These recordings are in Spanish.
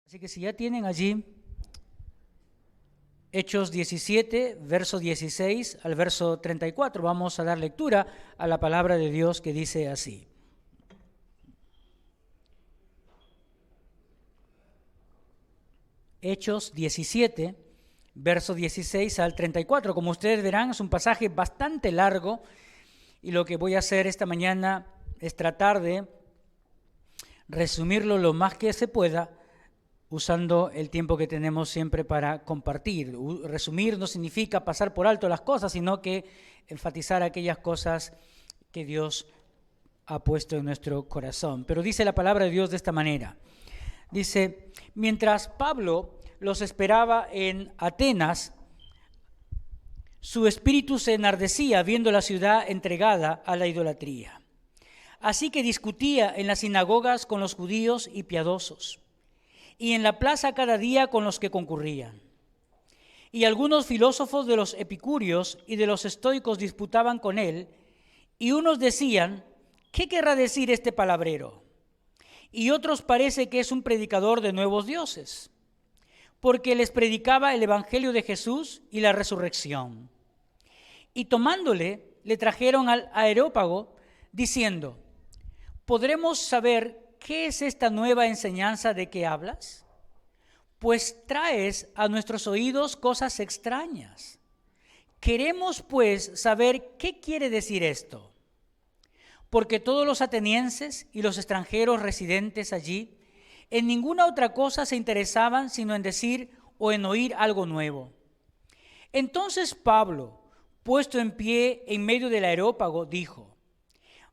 Así que si ya tienen allí Hechos 17, verso 16 al verso 34, vamos a dar lectura a la palabra de Dios que dice así. Hechos 17, verso 16 al 34. Como ustedes verán, es un pasaje bastante largo y lo que voy a hacer esta mañana es tratar de resumirlo lo más que se pueda, usando el tiempo que tenemos siempre para compartir. Resumir no significa pasar por alto las cosas, sino que enfatizar aquellas cosas que Dios ha puesto en nuestro corazón. Pero dice la palabra de Dios de esta manera. Dice, mientras Pablo los esperaba en Atenas, su espíritu se enardecía viendo la ciudad entregada a la idolatría. Así que discutía en las sinagogas con los judíos y piadosos, y en la plaza cada día con los que concurrían. Y algunos filósofos de los epicúreos y de los estoicos disputaban con él, y unos decían, ¿qué querrá decir este palabrero? Y otros parece que es un predicador de nuevos dioses, porque les predicaba el evangelio de Jesús y la resurrección. Y tomándole, le trajeron al Areópago, diciendo, ¿podremos saber qué es esta nueva enseñanza de que hablas? Pues traes a nuestros oídos cosas extrañas. Queremos pues saber qué quiere decir esto. Porque todos los atenienses y los extranjeros residentes allí en ninguna otra cosa se interesaban sino en decir o en oír algo nuevo. Entonces Pablo, puesto en pie en medio del Areópago, dijo,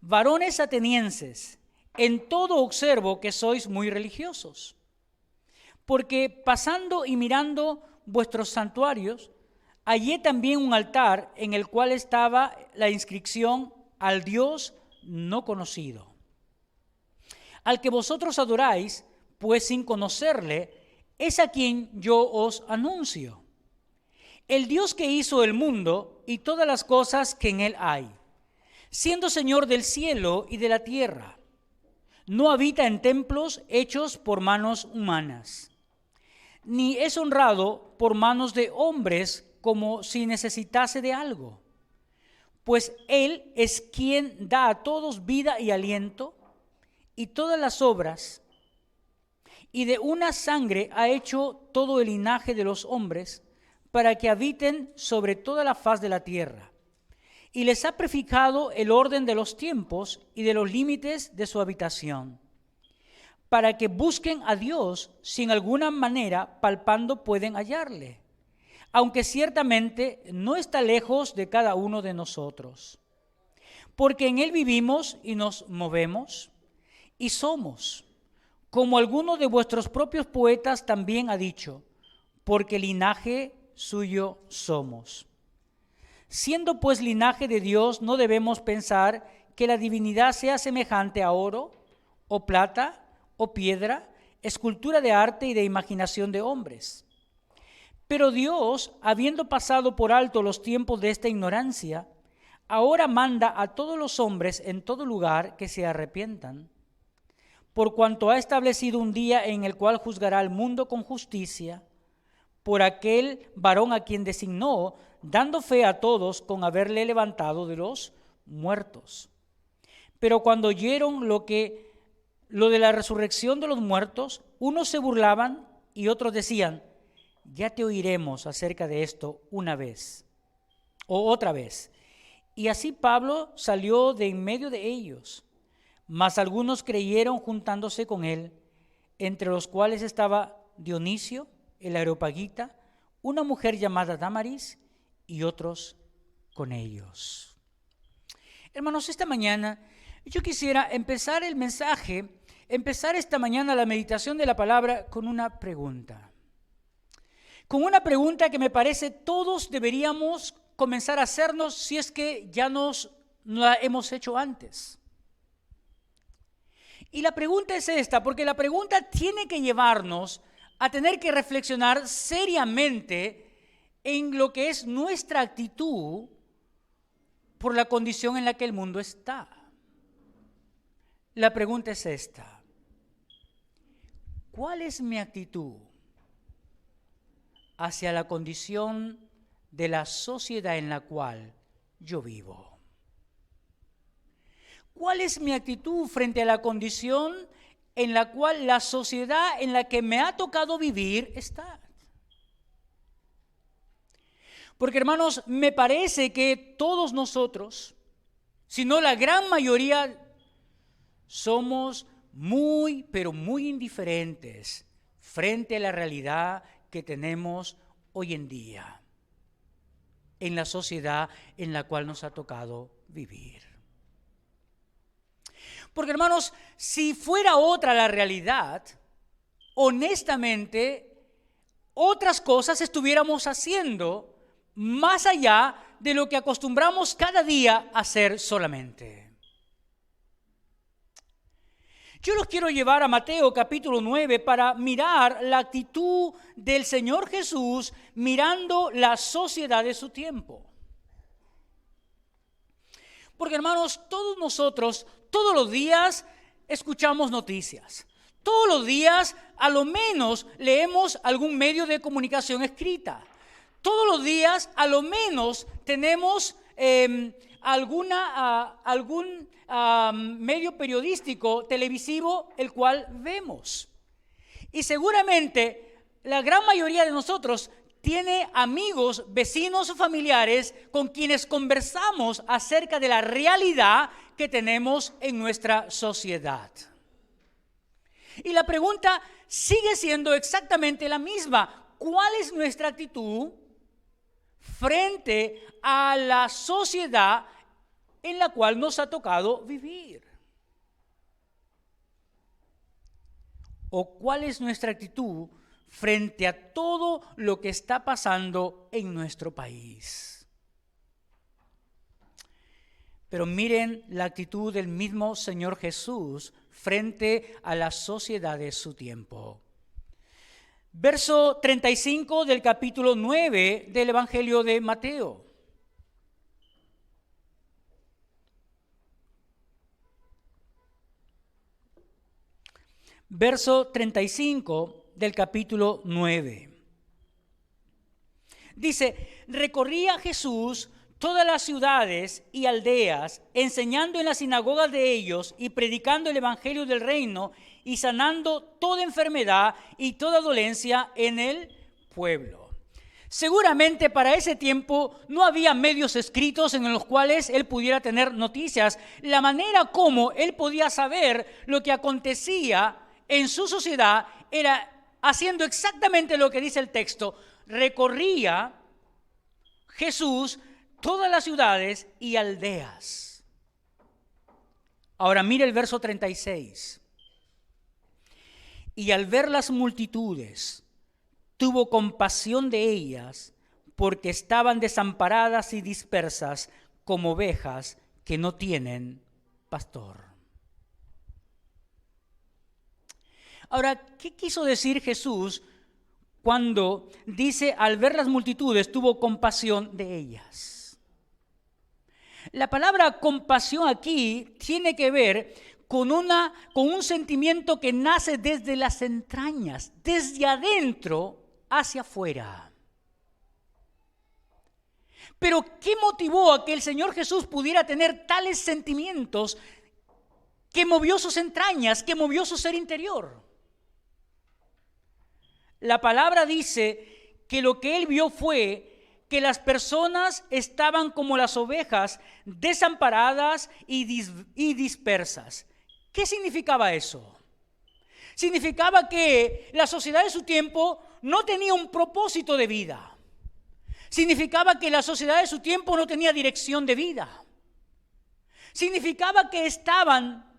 varones atenienses, en todo observo que sois muy religiosos, porque pasando y mirando vuestros santuarios, hallé también un altar en el cual estaba la inscripción al Dios no conocido, al que vosotros adoráis, pues sin conocerle, es a quien yo os anuncio. El Dios que hizo el mundo y todas las cosas que en él hay, siendo Señor del cielo y de la tierra, no habita en templos hechos por manos humanas, ni es honrado por manos de hombres como si necesitase de algo, pues Él es quien da a todos vida y aliento y todas las obras, y de una sangre ha hecho todo el linaje de los hombres para que habiten sobre toda la faz de la tierra. Y les ha prefijado el orden de los tiempos y de los límites de su habitación, para que busquen a Dios si en alguna manera palpando pueden hallarle, aunque ciertamente no está lejos de cada uno de nosotros. Porque en Él vivimos y nos movemos y somos, como alguno de vuestros propios poetas también ha dicho, porque linaje suyo somos. Siendo pues linaje de Dios, no debemos pensar que la divinidad sea semejante a oro, o plata, o piedra, escultura de arte y de imaginación de hombres. Pero Dios, habiendo pasado por alto los tiempos de esta ignorancia, ahora manda a todos los hombres en todo lugar que se arrepientan, por cuanto ha establecido un día en el cual juzgará al mundo con justicia, por aquel varón a quien designó, dando fe a todos con haberle levantado de los muertos. Pero cuando oyeron lo de la resurrección de los muertos, unos se burlaban y otros decían, ya te oiremos acerca de esto una vez o otra vez. Y así Pablo salió de en medio de ellos, mas algunos creyeron juntándose con él, entre los cuales estaba Dionisio, el Areopagita, una mujer llamada Damaris y otros con ellos. Hermanos, esta mañana yo quisiera empezar el mensaje, empezar esta mañana la meditación de la palabra con una pregunta. Con una pregunta que me parece todos deberíamos comenzar a hacernos si es que ya nos la hemos hecho antes. Y la pregunta es esta, porque la pregunta tiene que llevarnos a tener que reflexionar seriamente en lo que es nuestra actitud por la condición en la que el mundo está. La pregunta es esta: ¿cuál es mi actitud hacia la condición de la sociedad en la cual yo vivo? ¿Cuál es mi actitud frente a la condición en la cual la sociedad en la que me ha tocado vivir está? Porque, hermanos, me parece que todos nosotros, si no la gran mayoría, somos muy, pero muy indiferentes frente a la realidad que tenemos hoy en día en la sociedad en la cual nos ha tocado vivir. Porque, hermanos, si fuera otra la realidad, honestamente, otras cosas estuviéramos haciendo más allá de lo que acostumbramos cada día a hacer solamente. Yo los quiero llevar a Mateo capítulo 9 para mirar la actitud del Señor Jesús mirando la sociedad de su tiempo. Porque, hermanos, todos nosotros, todos los días escuchamos noticias. Todos los días, a lo menos, leemos algún medio de comunicación escrita. Todos los días, a lo menos, tenemos algún medio periodístico, televisivo, el cual vemos. Y seguramente la gran mayoría de nosotros tiene amigos, vecinos o familiares con quienes conversamos acerca de la realidad que tenemos en nuestra sociedad. Y la pregunta sigue siendo exactamente la misma. ¿Cuál es nuestra actitud frente a la sociedad en la cual nos ha tocado vivir? ¿O cuál es nuestra actitud frente a todo lo que está pasando en nuestro país? Pero miren la actitud del mismo Señor Jesús frente a la sociedad de su tiempo. Verso 35 del capítulo 9 del Evangelio de Mateo. Verso 35 del capítulo 9. Dice, recorría Jesús todas las ciudades y aldeas, enseñando en las sinagogas de ellos y predicando el evangelio del reino y sanando toda enfermedad y toda dolencia en el pueblo. Seguramente para ese tiempo no había medios escritos en los cuales él pudiera tener noticias. La manera como él podía saber lo que acontecía en su sociedad era haciendo exactamente lo que dice el texto. Recorría Jesús todas las ciudades y aldeas. Ahora mire el verso 36. Y al ver las multitudes, tuvo compasión de ellas, porque estaban desamparadas y dispersas como ovejas que no tienen pastor. Ahora, ¿qué quiso decir Jesús cuando dice al ver las multitudes tuvo compasión de ellas? La palabra compasión aquí tiene que ver con un sentimiento que nace desde las entrañas, desde adentro hacia afuera. Pero ¿qué motivó a que el Señor Jesús pudiera tener tales sentimientos que movió sus entrañas, que movió su ser interior? La palabra dice que lo que él vio fue que las personas estaban como las ovejas, desamparadas y dispersas. ¿Qué significaba eso? Significaba que la sociedad de su tiempo no tenía un propósito de vida. Significaba que la sociedad de su tiempo no tenía dirección de vida. Significaba que estaban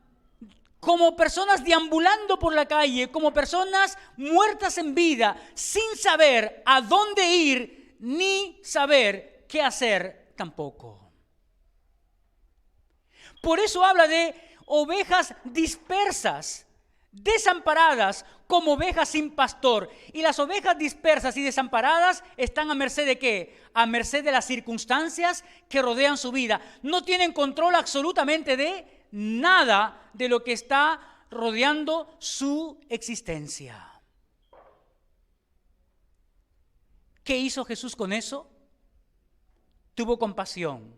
como personas deambulando por la calle, como personas muertas en vida, sin saber a dónde ir, ni saber qué hacer tampoco. Por eso habla de ovejas dispersas, desamparadas, como ovejas sin pastor. Y las ovejas dispersas y desamparadas están a merced de ¿qué? A merced de las circunstancias que rodean su vida. No tienen control absolutamente de nada de lo que está rodeando su existencia. ¿Qué hizo Jesús con eso? Tuvo compasión.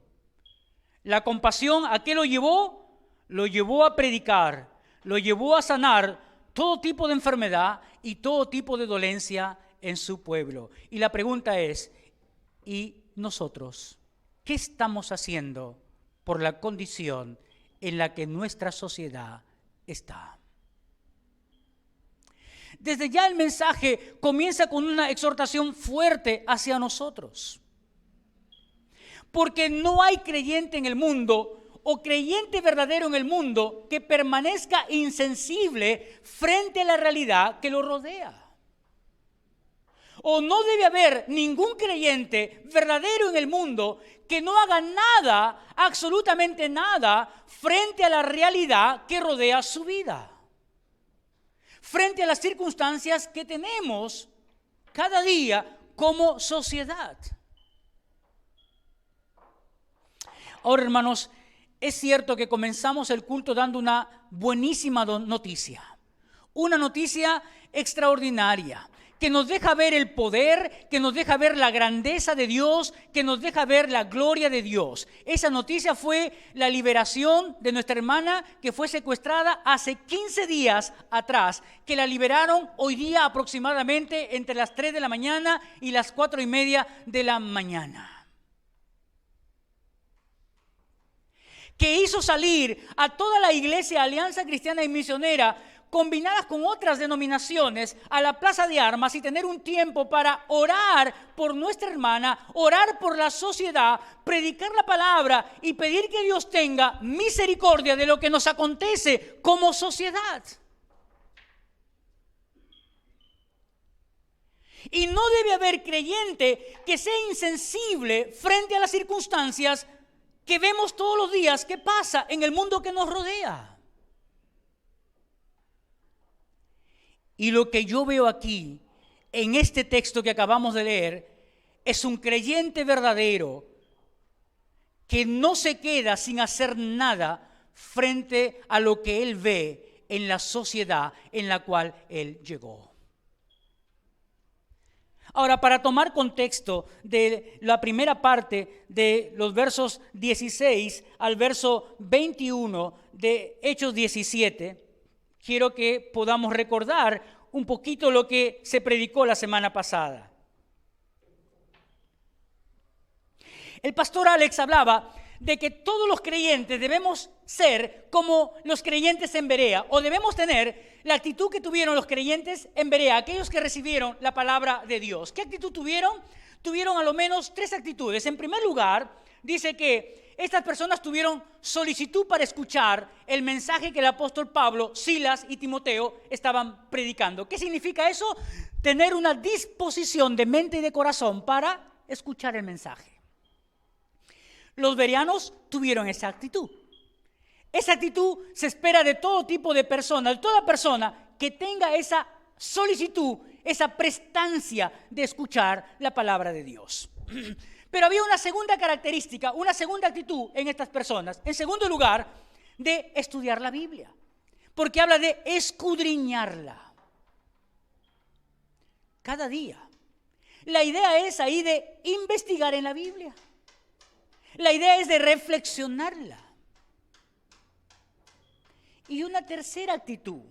La compasión, ¿a qué lo llevó? Lo llevó a predicar, lo llevó a sanar todo tipo de enfermedad y todo tipo de dolencia en su pueblo. Y la pregunta es, ¿y nosotros qué estamos haciendo por la condición en la que nuestra sociedad está? Desde ya el mensaje comienza con una exhortación fuerte hacia nosotros. Porque no hay creyente en el mundo o creyente verdadero en el mundo que permanezca insensible frente a la realidad que lo rodea. O no debe haber ningún creyente verdadero en el mundo que no haga nada, absolutamente nada, frente a la realidad que rodea su vida. Frente a las circunstancias que tenemos cada día como sociedad. Ahora, hermanos, es cierto que comenzamos el culto dando una buenísima noticia. Una noticia extraordinaria, que nos deja ver el poder, que nos deja ver la grandeza de Dios, que nos deja ver la gloria de Dios. Esa noticia fue la liberación de nuestra hermana que fue secuestrada hace 15 días atrás, que la liberaron hoy día aproximadamente entre las 3 de la mañana y las 4:30 de la mañana. Que hizo salir a toda la iglesia Alianza Cristiana y Misionera, combinadas con otras denominaciones, a la plaza de armas y tener un tiempo para orar por nuestra hermana, orar por la sociedad, predicar la palabra y pedir que Dios tenga misericordia de lo que nos acontece como sociedad. Y no debe haber creyente que sea insensible frente a las circunstancias que vemos todos los días que pasa en el mundo que nos rodea. Y lo que yo veo aquí, en este texto que acabamos de leer, es un creyente verdadero que no se queda sin hacer nada frente a lo que él ve en la sociedad en la cual él llegó. Ahora, para tomar contexto de la primera parte de los versos 16 al verso 21 de Hechos 17, quiero que podamos recordar un poquito lo que se predicó la semana pasada. El pastor Alex hablaba de que todos los creyentes debemos ser como los creyentes en Berea, o debemos tener la actitud que tuvieron los creyentes en Berea, aquellos que recibieron la palabra de Dios. ¿Qué actitud tuvieron? Tuvieron a lo menos 3 actitudes. En primer lugar, dice que estas personas tuvieron solicitud para escuchar el mensaje que el apóstol Pablo, Silas y Timoteo estaban predicando. ¿Qué significa eso? Tener una disposición de mente y de corazón para escuchar el mensaje. Los bereanos tuvieron esa actitud. Esa actitud se espera de todo tipo de personas, de toda persona que tenga esa solicitud, esa prestancia de escuchar la palabra de Dios. Pero había una segunda característica, una segunda actitud en estas personas. En segundo lugar, de estudiar la Biblia, porque habla de escudriñarla cada día. La idea es ahí de investigar en la Biblia. La idea es de reflexionarla. Y una tercera actitud.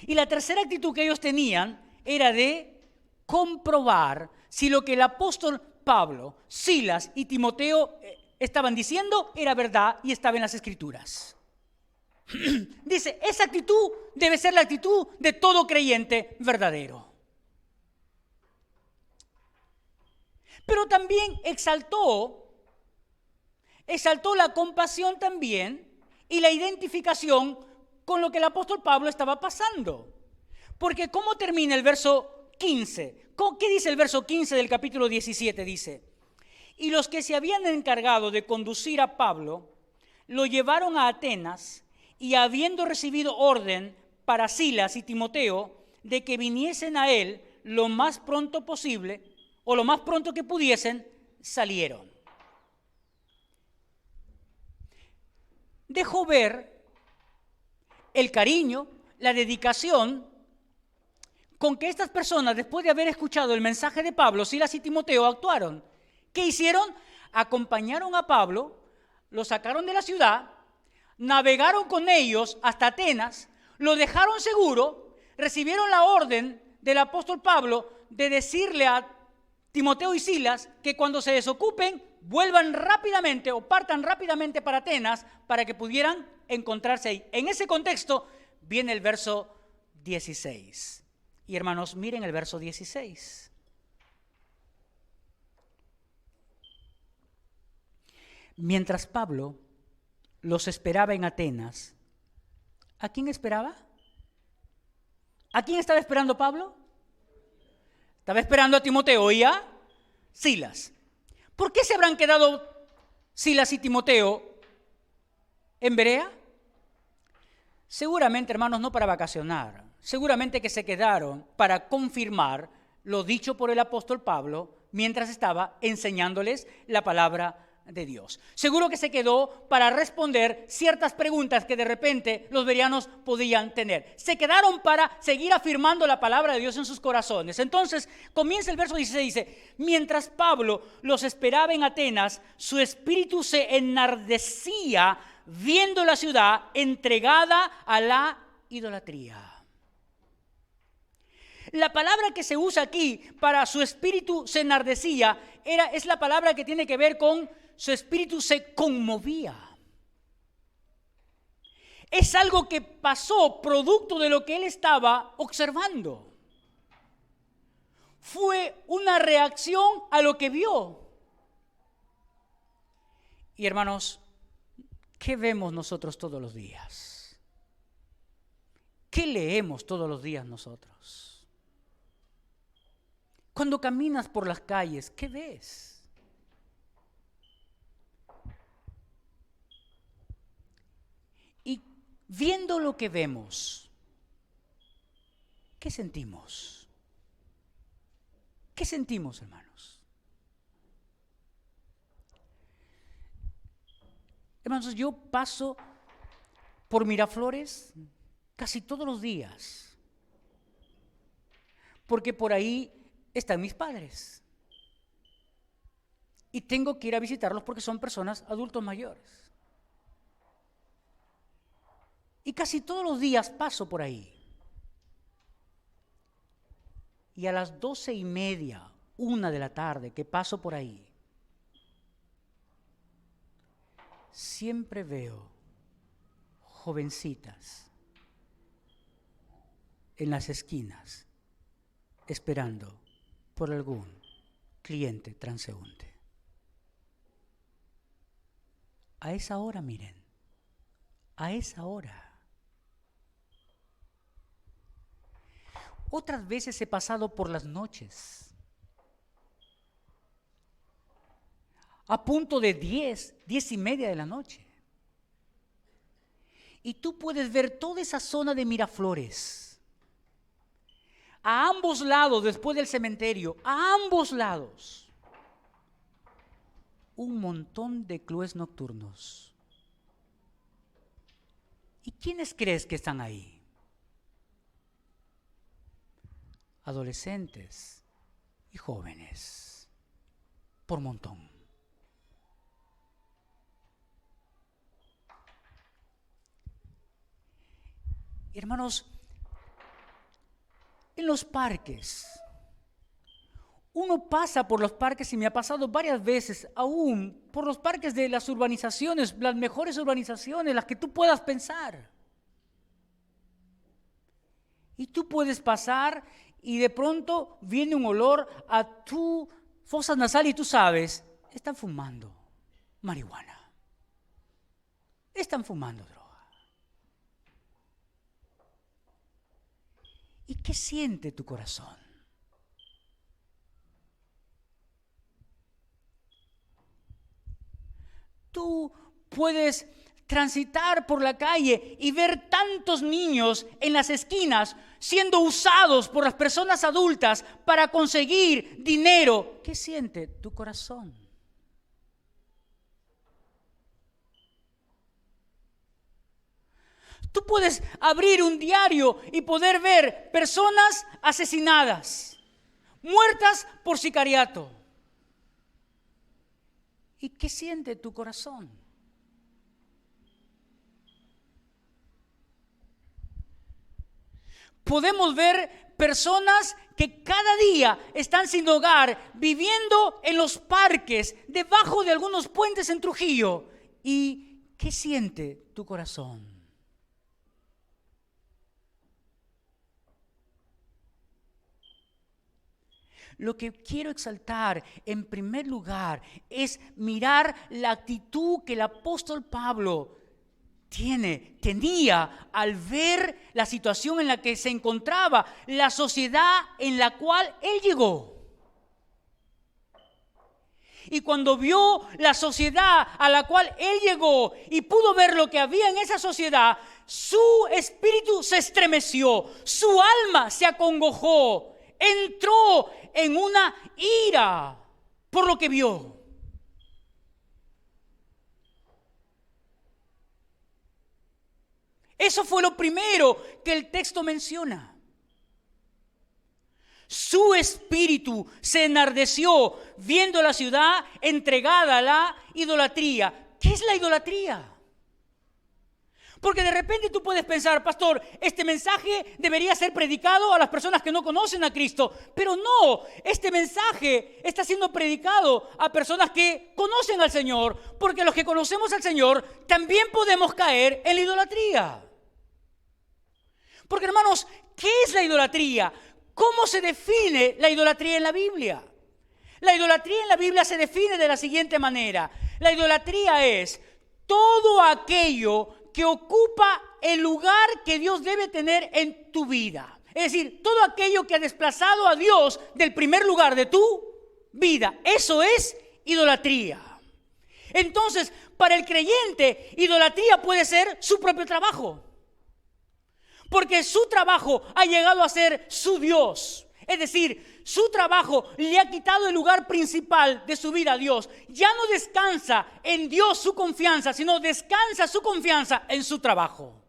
Y la tercera actitud que ellos tenían era de comprobar si lo que el apóstol Pablo, Silas y Timoteo estaban diciendo era verdad y estaba en las Escrituras. Dice, esa actitud debe ser la actitud de todo creyente verdadero. Pero también exaltó la compasión también y la identificación con lo que el apóstol Pablo estaba pasando. Porque ¿cómo termina el verso 15? ¿Qué dice el verso 15 del capítulo 17? Dice, y los que se habían encargado de conducir a Pablo, lo llevaron a Atenas y habiendo recibido orden para Silas y Timoteo de que viniesen a él lo más pronto posible o lo más pronto que pudiesen, salieron. Dejó ver el cariño, la dedicación con que estas personas, después de haber escuchado el mensaje de Pablo, Silas y Timoteo, actuaron. ¿Qué hicieron? Acompañaron a Pablo, lo sacaron de la ciudad, navegaron con ellos hasta Atenas, lo dejaron seguro, recibieron la orden del apóstol Pablo de decirle a Timoteo y Silas que cuando se desocupen, vuelvan rápidamente o partan rápidamente para Atenas para que pudieran encontrarse ahí. En ese contexto viene el verso 16. Y hermanos, miren el verso 16. Mientras Pablo los esperaba en Atenas, ¿a quién esperaba? ¿A quién estaba esperando Pablo? Estaba esperando a Timoteo y a Silas. ¿Por qué se habrán quedado Silas y Timoteo en Berea? Seguramente, hermanos, no para vacacionar. Seguramente que se quedaron para confirmar lo dicho por el apóstol Pablo mientras estaba enseñándoles la palabra de Dios. Seguro que se quedó para responder ciertas preguntas que de repente los bereanos podían tener. Se quedaron para seguir afirmando la palabra de Dios en sus corazones. Entonces comienza el verso 16, dice: mientras Pablo los esperaba en Atenas, su espíritu se enardecía viendo la ciudad entregada a la idolatría. La palabra que se usa aquí para su espíritu se enardecía es la palabra que tiene que ver con su espíritu se conmovía. Es algo que pasó producto de lo que él estaba observando. Fue una reacción a lo que vio. Y hermanos, ¿qué vemos nosotros todos los días? ¿Qué leemos todos los días nosotros? Cuando caminas por las calles, ¿qué ves? Y viendo lo que vemos, ¿qué sentimos? ¿Qué sentimos, hermanos? Hermanos, yo paso por Miraflores casi todos los días, porque por ahí están mis padres. Y tengo que ir a visitarlos porque son personas adultos mayores. Y casi todos los días paso por ahí. Y a las 12:30, 1 de la tarde que paso por ahí, siempre veo jovencitas en las esquinas esperando por algún cliente transeúnte. A esa hora, miren, a esa hora. Otras veces he pasado por las noches, a punto de 10:30 de la noche. Y tú puedes ver toda esa zona de Miraflores. A ambos lados, después del cementerio, a ambos lados, un montón de clubes nocturnos. ¿Y quiénes crees que están ahí? Adolescentes y jóvenes, por montón. Hermanos, en los parques, uno pasa por los parques y me ha pasado varias veces, aún por los parques de las urbanizaciones, las mejores urbanizaciones, las que tú puedas pensar. Y tú puedes pasar y de pronto viene un olor a tu fosa nasal y tú sabes, están fumando marihuana, están fumando droga. ¿Y qué siente tu corazón? Tú puedes transitar por la calle y ver tantos niños en las esquinas siendo usados por las personas adultas para conseguir dinero. ¿Qué siente tu corazón? Tú puedes abrir un diario y poder ver personas asesinadas, muertas por sicariato. ¿Y qué siente tu corazón? Podemos ver personas que cada día están sin hogar, viviendo en los parques, debajo de algunos puentes en Trujillo. ¿Y qué siente tu corazón? Lo que quiero exaltar en primer lugar es mirar la actitud que el apóstol Pablo tenía al ver la situación en la que se encontraba, la sociedad en la cual él llegó. Y cuando vio la sociedad a la cual él llegó y pudo ver lo que había en esa sociedad, su espíritu se estremeció, su alma se acongojó, entró en una ira por lo que vio. Eso fue lo primero que el texto menciona. Su espíritu se enardeció viendo la ciudad entregada a la idolatría. ¿Qué es la idolatría? Porque de repente tú puedes pensar, pastor, este mensaje debería ser predicado a las personas que no conocen a Cristo. Pero no, este mensaje está siendo predicado a personas que conocen al Señor. Porque los que conocemos al Señor también podemos caer en la idolatría. Porque hermanos, ¿qué es la idolatría? ¿Cómo se define la idolatría en la Biblia? La idolatría en la Biblia se define de la siguiente manera. La idolatría es todo aquello que ocupa el lugar que Dios debe tener en tu vida. Es decir, todo aquello que ha desplazado a Dios del primer lugar de tu vida. Eso es idolatría. Entonces, para el creyente, idolatría puede ser su propio trabajo. Porque su trabajo ha llegado a ser su Dios. Es decir, su trabajo le ha quitado el lugar principal de su vida a Dios. Ya no descansa en Dios su confianza, sino descansa su confianza en su trabajo.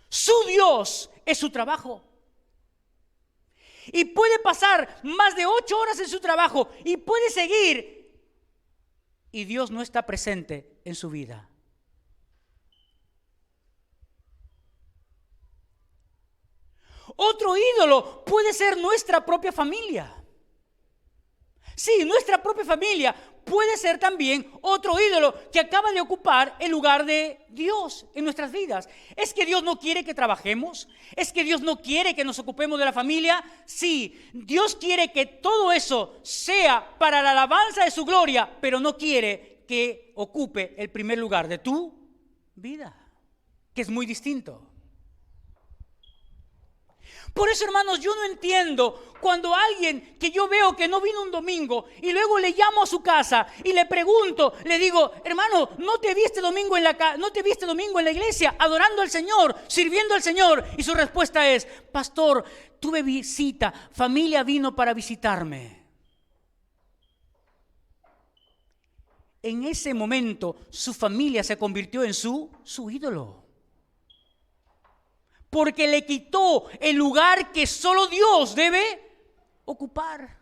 Su Dios es su trabajo. Y puede pasar más de 8 horas en su trabajo y puede seguir. Y Dios no está presente en su vida. Otro ídolo puede ser nuestra propia familia. Sí, nuestra propia familia puede ser también otro ídolo que acaba de ocupar el lugar de Dios en nuestras vidas. ¿Es que Dios no quiere que trabajemos? ¿Es que Dios no quiere que nos ocupemos de la familia? Sí, Dios quiere que todo eso sea para la alabanza de su gloria, pero no quiere que ocupe el primer lugar de tu vida, que es muy distinto. Por eso, hermanos, yo no entiendo cuando alguien que yo veo que no vino un domingo y luego le llamo a su casa y le pregunto, le digo, hermano, ¿no te viste domingo en la iglesia adorando al Señor, sirviendo al Señor? Y su respuesta es, pastor, tuve visita, familia vino para visitarme. En ese momento su familia se convirtió en su ídolo. Porque le quitó el lugar que solo Dios debe ocupar.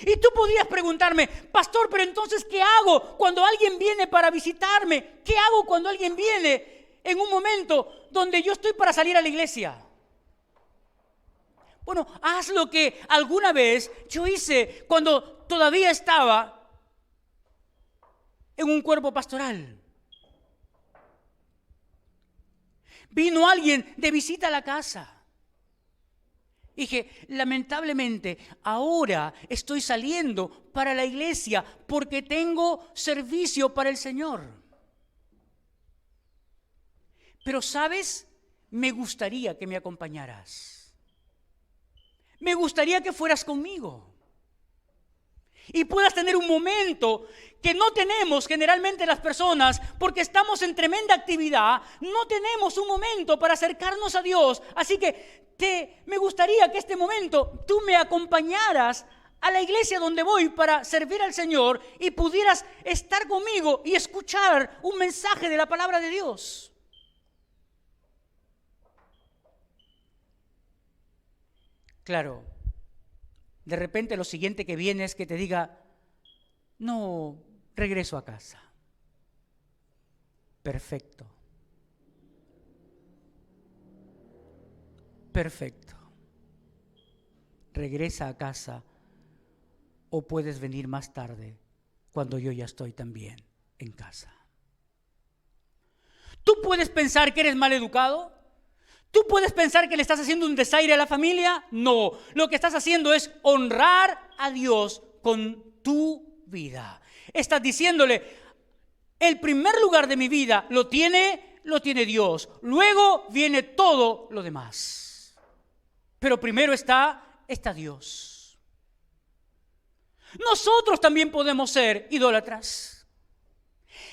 Y tú podrías preguntarme, pastor, pero entonces, ¿qué hago cuando alguien viene para visitarme? ¿Qué hago cuando alguien viene en un momento donde yo estoy para salir a la iglesia? Bueno, haz lo que alguna vez yo hice cuando todavía estaba en un cuerpo pastoral. Vino alguien de visita a la casa. Dije, lamentablemente, ahora estoy saliendo para la iglesia porque tengo servicio para el Señor. Pero, ¿sabes? Me gustaría que me acompañaras. Me gustaría que fueras conmigo. Y puedas tener un momento que no tenemos generalmente las personas porque estamos en tremenda actividad. No tenemos un momento para acercarnos a Dios. Así que me gustaría que este momento tú me acompañaras a la iglesia donde voy para servir al Señor y pudieras estar conmigo y escuchar un mensaje de la palabra de Dios. Claro, de repente lo siguiente que viene es que te diga, no, regreso a casa. Perfecto. Perfecto. Regresa a casa o puedes venir más tarde cuando yo ya estoy también en casa. ¿Tú puedes pensar que eres mal educado? ¿Tú puedes pensar que le estás haciendo un desaire a la familia? No, lo que estás haciendo es honrar a Dios con tu vida. Estás diciéndole, el primer lugar de mi vida lo tiene Dios. Luego viene todo lo demás. Pero primero está Dios. Nosotros también podemos ser idólatras.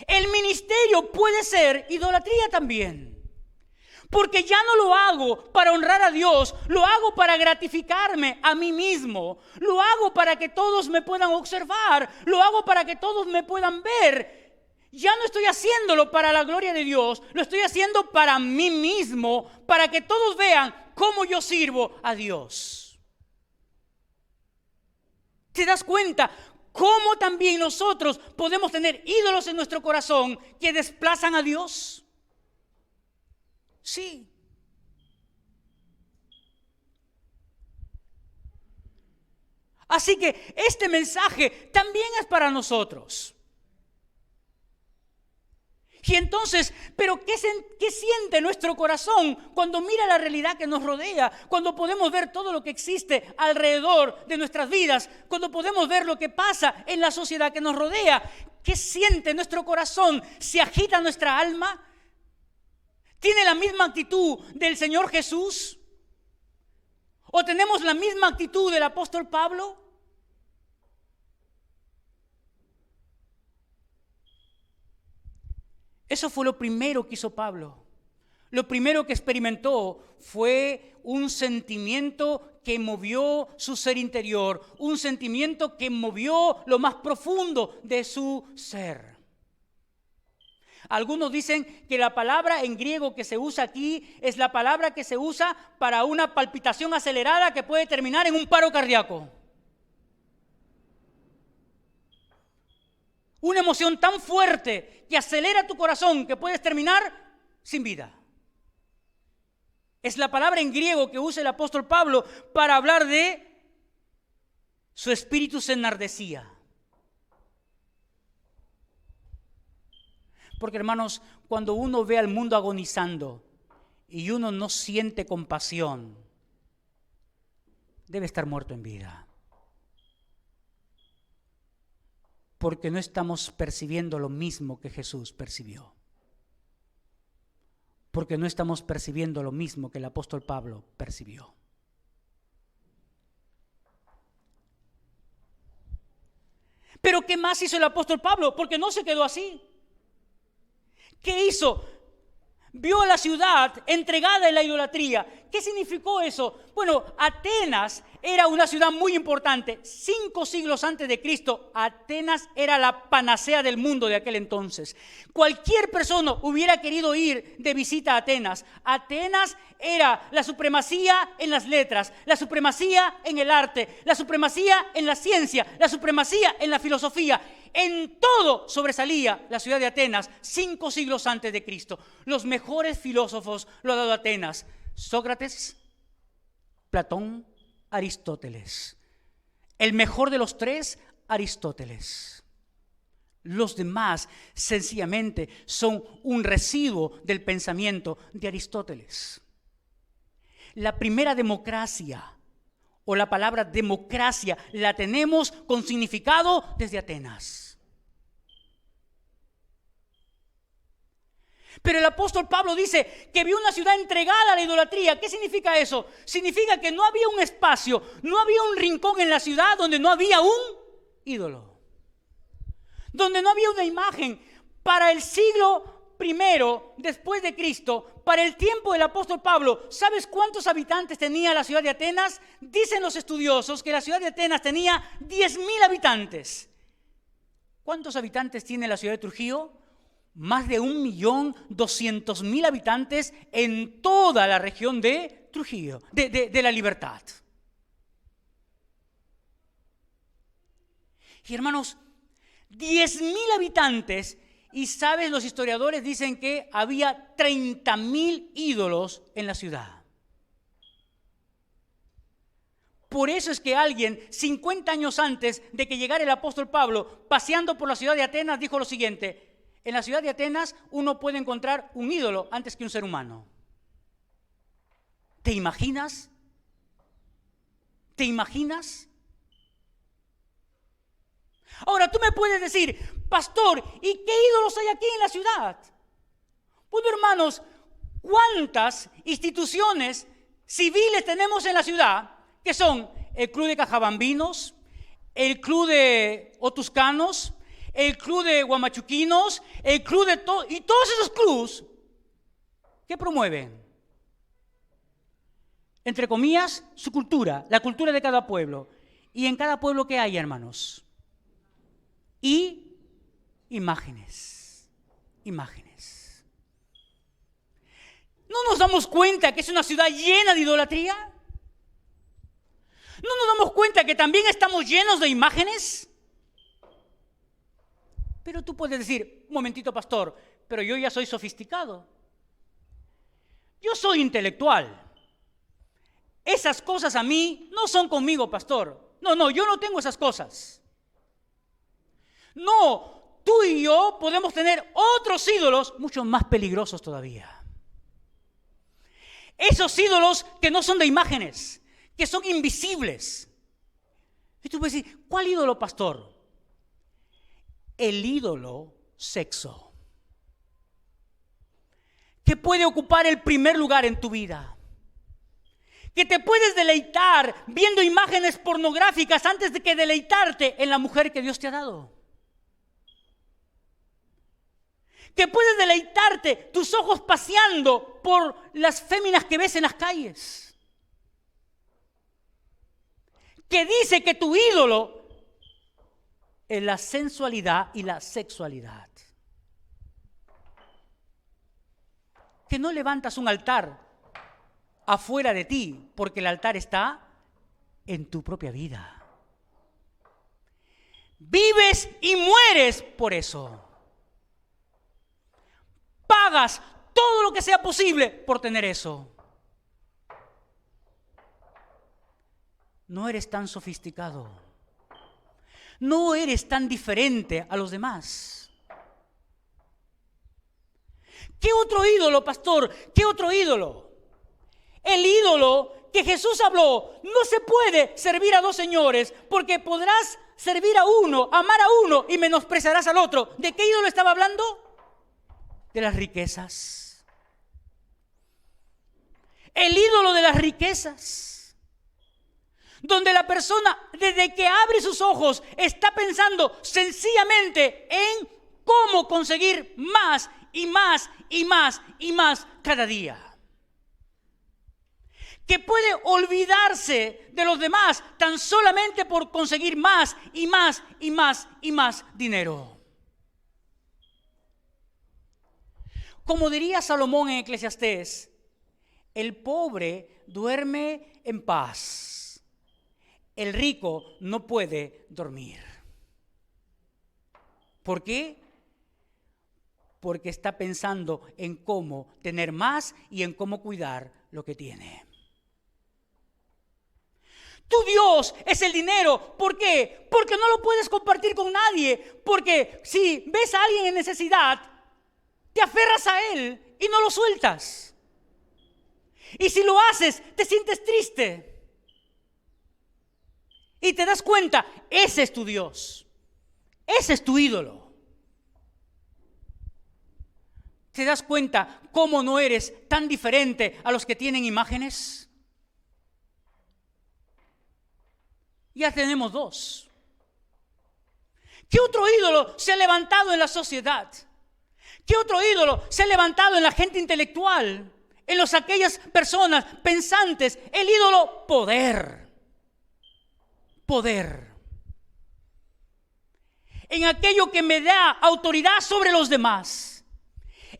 El ministerio puede ser idolatría también. Porque ya no lo hago para honrar a Dios, lo hago para gratificarme a mí mismo, lo hago para que todos me puedan observar, lo hago para que todos me puedan ver. Ya no estoy haciéndolo para la gloria de Dios, lo estoy haciendo para mí mismo, para que todos vean cómo yo sirvo a Dios. ¿Te das cuenta cómo también nosotros podemos tener ídolos en nuestro corazón que desplazan a Dios? Sí. Así que este mensaje también es para nosotros. Y entonces, ¿pero qué siente nuestro corazón cuando mira la realidad que nos rodea? Cuando podemos ver todo lo que existe alrededor de nuestras vidas, cuando podemos ver lo que pasa en la sociedad que nos rodea. ¿Qué siente nuestro corazón? ¿Se agita nuestra alma? ¿Tiene la misma actitud del Señor Jesús? ¿O tenemos la misma actitud del apóstol Pablo? Eso fue lo primero que hizo Pablo. Lo primero que experimentó fue un sentimiento que movió su ser interior, un sentimiento que movió lo más profundo de su ser. Algunos dicen que la palabra en griego que se usa aquí es la palabra que se usa para una palpitación acelerada que puede terminar en un paro cardíaco. Una emoción tan fuerte que acelera tu corazón que puedes terminar sin vida. Es la palabra en griego que usa el apóstol Pablo para hablar de su espíritu se enardecía. Porque, hermanos, cuando uno ve al mundo agonizando y uno no siente compasión, debe estar muerto en vida. Porque no estamos percibiendo lo mismo que Jesús percibió. Porque no estamos percibiendo lo mismo que el apóstol Pablo percibió. Pero ¿qué más hizo el apóstol Pablo? Porque no se quedó así. ¿Qué hizo? Vio a la ciudad entregada en la idolatría. ¿Qué significó eso? Bueno, Atenas era una ciudad muy importante. 5 siglos antes de Cristo, Atenas era la panacea del mundo de aquel entonces. Cualquier persona hubiera querido ir de visita a Atenas. Atenas era la supremacía en las letras, la supremacía en el arte, la supremacía en la ciencia, la supremacía en la filosofía. En todo sobresalía la ciudad de Atenas 5 siglos antes de Cristo. Los mejores filósofos lo ha dado Atenas: Sócrates, Platón, Aristóteles. El mejor de los 3, Aristóteles. Los demás sencillamente son un residuo del pensamiento de Aristóteles. La primera democracia, o la palabra democracia, la tenemos con significado desde Atenas. Pero el apóstol Pablo dice que vio una ciudad entregada a la idolatría. ¿Qué significa eso? Significa que no había un espacio, no había un rincón en la ciudad donde no había un ídolo, donde no había una imagen. Para el siglo I después de Cristo, para el tiempo del apóstol Pablo, ¿sabes cuántos habitantes tenía la ciudad de Atenas? Dicen los estudiosos que la ciudad de Atenas tenía 10.000 habitantes. ¿Cuántos habitantes tiene la ciudad de Trujillo? Más de 1.200.000 habitantes en toda la región de Trujillo, de La Libertad. Y hermanos, 10.000 habitantes, y sabes, los historiadores dicen que había 30.000 ídolos en la ciudad. Por eso es que alguien, 50 años antes de que llegara el apóstol Pablo, paseando por la ciudad de Atenas, dijo lo siguiente: en la ciudad de Atenas uno puede encontrar un ídolo antes que un ser humano. ¿Te imaginas? ¿Te imaginas? Ahora tú me puedes decir, pastor, ¿y qué ídolos hay aquí en la ciudad? Bueno, hermanos, ¿cuántas instituciones civiles tenemos en la ciudad? Que son el Club de Cajabambinos, el Club de Otuscanos, el Club de Guamachuquinos, el Club de y todos esos clubes, ¿qué promueven? Entre comillas, su cultura, la cultura de cada pueblo. Y en cada pueblo, ¿qué hay, hermanos? Y imágenes. ¿No nos damos cuenta que es una ciudad llena de idolatría? ¿No nos damos cuenta que también estamos llenos de imágenes? Pero tú puedes decir, un momentito, pastor, pero yo ya soy sofisticado. Yo soy intelectual. Esas cosas a mí no son conmigo, pastor. No, yo no tengo esas cosas. No, tú y yo podemos tener otros ídolos mucho más peligrosos todavía. Esos ídolos que no son de imágenes, que son invisibles. Y tú puedes decir, ¿cuál ídolo, pastor? El ídolo sexo, que puede ocupar el primer lugar en tu vida. Que te puedes deleitar viendo imágenes pornográficas antes de que deleitarte en la mujer que Dios te ha dado. Que puedes deleitarte tus ojos paseando por las féminas que ves en las calles. Que dice que tu ídolo es la sensualidad y la sexualidad. Que no levantas un altar afuera de ti, porque el altar está en tu propia vida. Vives y mueres por eso. Pagas todo lo que sea posible por tener eso. No eres tan sofisticado. No eres tan diferente a los demás. ¿Qué otro ídolo, pastor? ¿Qué otro ídolo? El ídolo que Jesús habló. No se puede servir a dos señores, porque podrás servir a uno, amar a uno y menospreciarás al otro. ¿De qué ídolo estaba hablando? De las riquezas. El ídolo de las riquezas. Donde la persona, desde que abre sus ojos, está pensando sencillamente en cómo conseguir más y más y más y más cada día. Que puede olvidarse de los demás tan solamente por conseguir más y más y más y más dinero. Como diría Salomón en Eclesiastés, el pobre duerme en paz, el rico no puede dormir. ¿Por qué? Porque está pensando en cómo tener más y en cómo cuidar lo que tiene. Tu Dios es el dinero. ¿Por qué? Porque no lo puedes compartir con nadie. Porque si ves a alguien en necesidad, te aferras a él y no lo sueltas. Y si lo haces, te sientes triste. Y te das cuenta, ese es tu Dios. Ese es tu ídolo. ¿Te das cuenta cómo no eres tan diferente a los que tienen imágenes? Ya tenemos dos. ¿Qué otro ídolo se ha levantado en la sociedad? ¿Qué otro ídolo se ha levantado en la gente intelectual? En aquellas personas pensantes, el ídolo poder. Poder. En aquello que me da autoridad sobre los demás.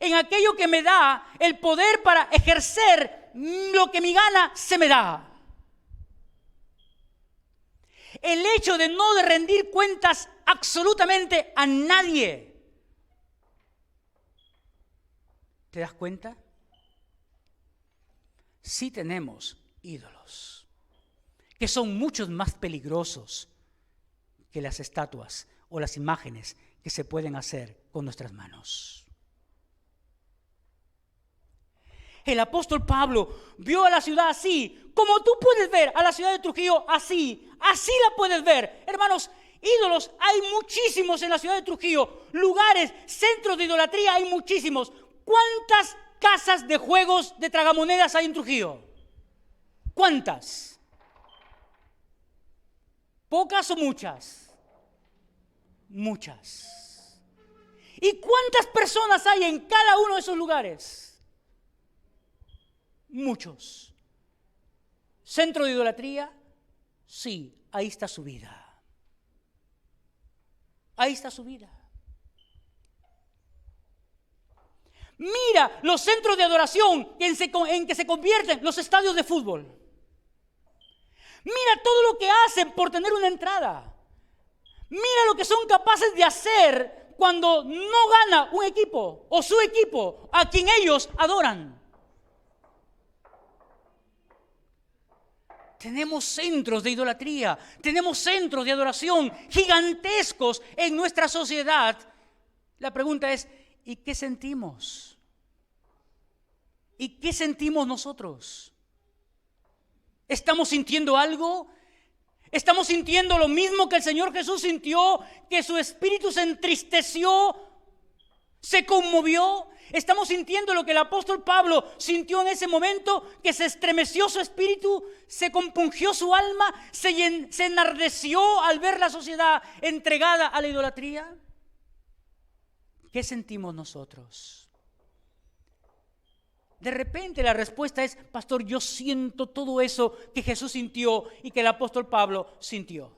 En aquello que me da el poder para ejercer lo que mi gana se me da. El hecho de no rendir cuentas absolutamente a nadie. ¿Te das cuenta? Sí tenemos ídolos, que son muchos más peligrosos que las estatuas o las imágenes que se pueden hacer con nuestras manos. El apóstol Pablo vio a la ciudad así, como tú puedes ver a la ciudad de Trujillo así la puedes ver. Hermanos, ídolos hay muchísimos en la ciudad de Trujillo, lugares, centros de idolatría hay muchísimos. ¿Cuántas casas de juegos de tragamonedas hay en Trujillo? ¿Cuántas? ¿Pocas o muchas? Muchas. ¿Y cuántas personas hay en cada uno de esos lugares? Muchos. ¿Centro de idolatría? Sí, ahí está su vida. Ahí está su vida. Mira los centros de adoración en que se convierten los estadios de fútbol. Mira todo lo que hacen por tener una entrada. Mira lo que son capaces de hacer cuando no gana un equipo o su equipo a quien ellos adoran. Tenemos centros de idolatría, tenemos centros de adoración gigantescos en nuestra sociedad. La pregunta es, ¿y qué sentimos? ¿Y qué sentimos nosotros? ¿Estamos sintiendo algo? ¿Estamos sintiendo lo mismo que el Señor Jesús sintió? ¿Que su espíritu se entristeció? ¿Se conmovió? ¿Estamos sintiendo lo que el apóstol Pablo sintió en ese momento? Que se estremeció su espíritu, se compungió su alma, se enardeció al ver la sociedad entregada a la idolatría. ¿Qué sentimos nosotros? De repente la respuesta es, pastor, yo siento todo eso que Jesús sintió y que el apóstol Pablo sintió.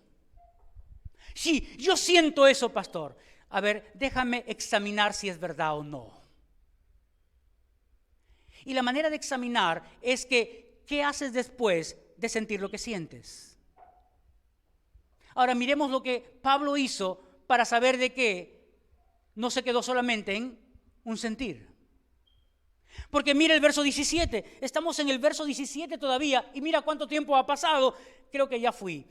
Sí, yo siento eso, pastor. A ver, déjame examinar si es verdad o no. Y la manera de examinar es que, ¿qué haces después de sentir lo que sientes? Ahora miremos lo que Pablo hizo para saber de que no se quedó solamente en un sentir. Porque mira el verso 17, estamos en el verso 17 todavía y mira cuánto tiempo ha pasado, creo que ya fui.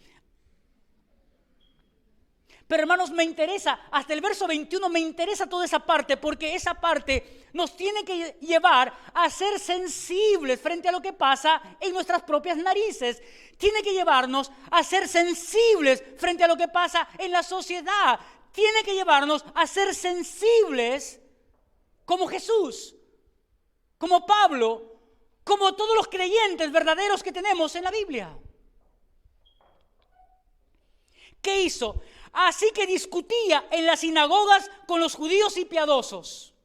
Pero hermanos, me interesa, hasta el verso 21 me interesa toda esa parte, porque esa parte nos tiene que llevar a ser sensibles frente a lo que pasa en nuestras propias narices. Tiene que llevarnos a ser sensibles frente a lo que pasa en la sociedad. Tiene que llevarnos a ser sensibles como Jesús, como Pablo, como todos los creyentes verdaderos que tenemos en la Biblia. ¿Qué hizo? Así que discutía en las sinagogas con los judíos y piadosos.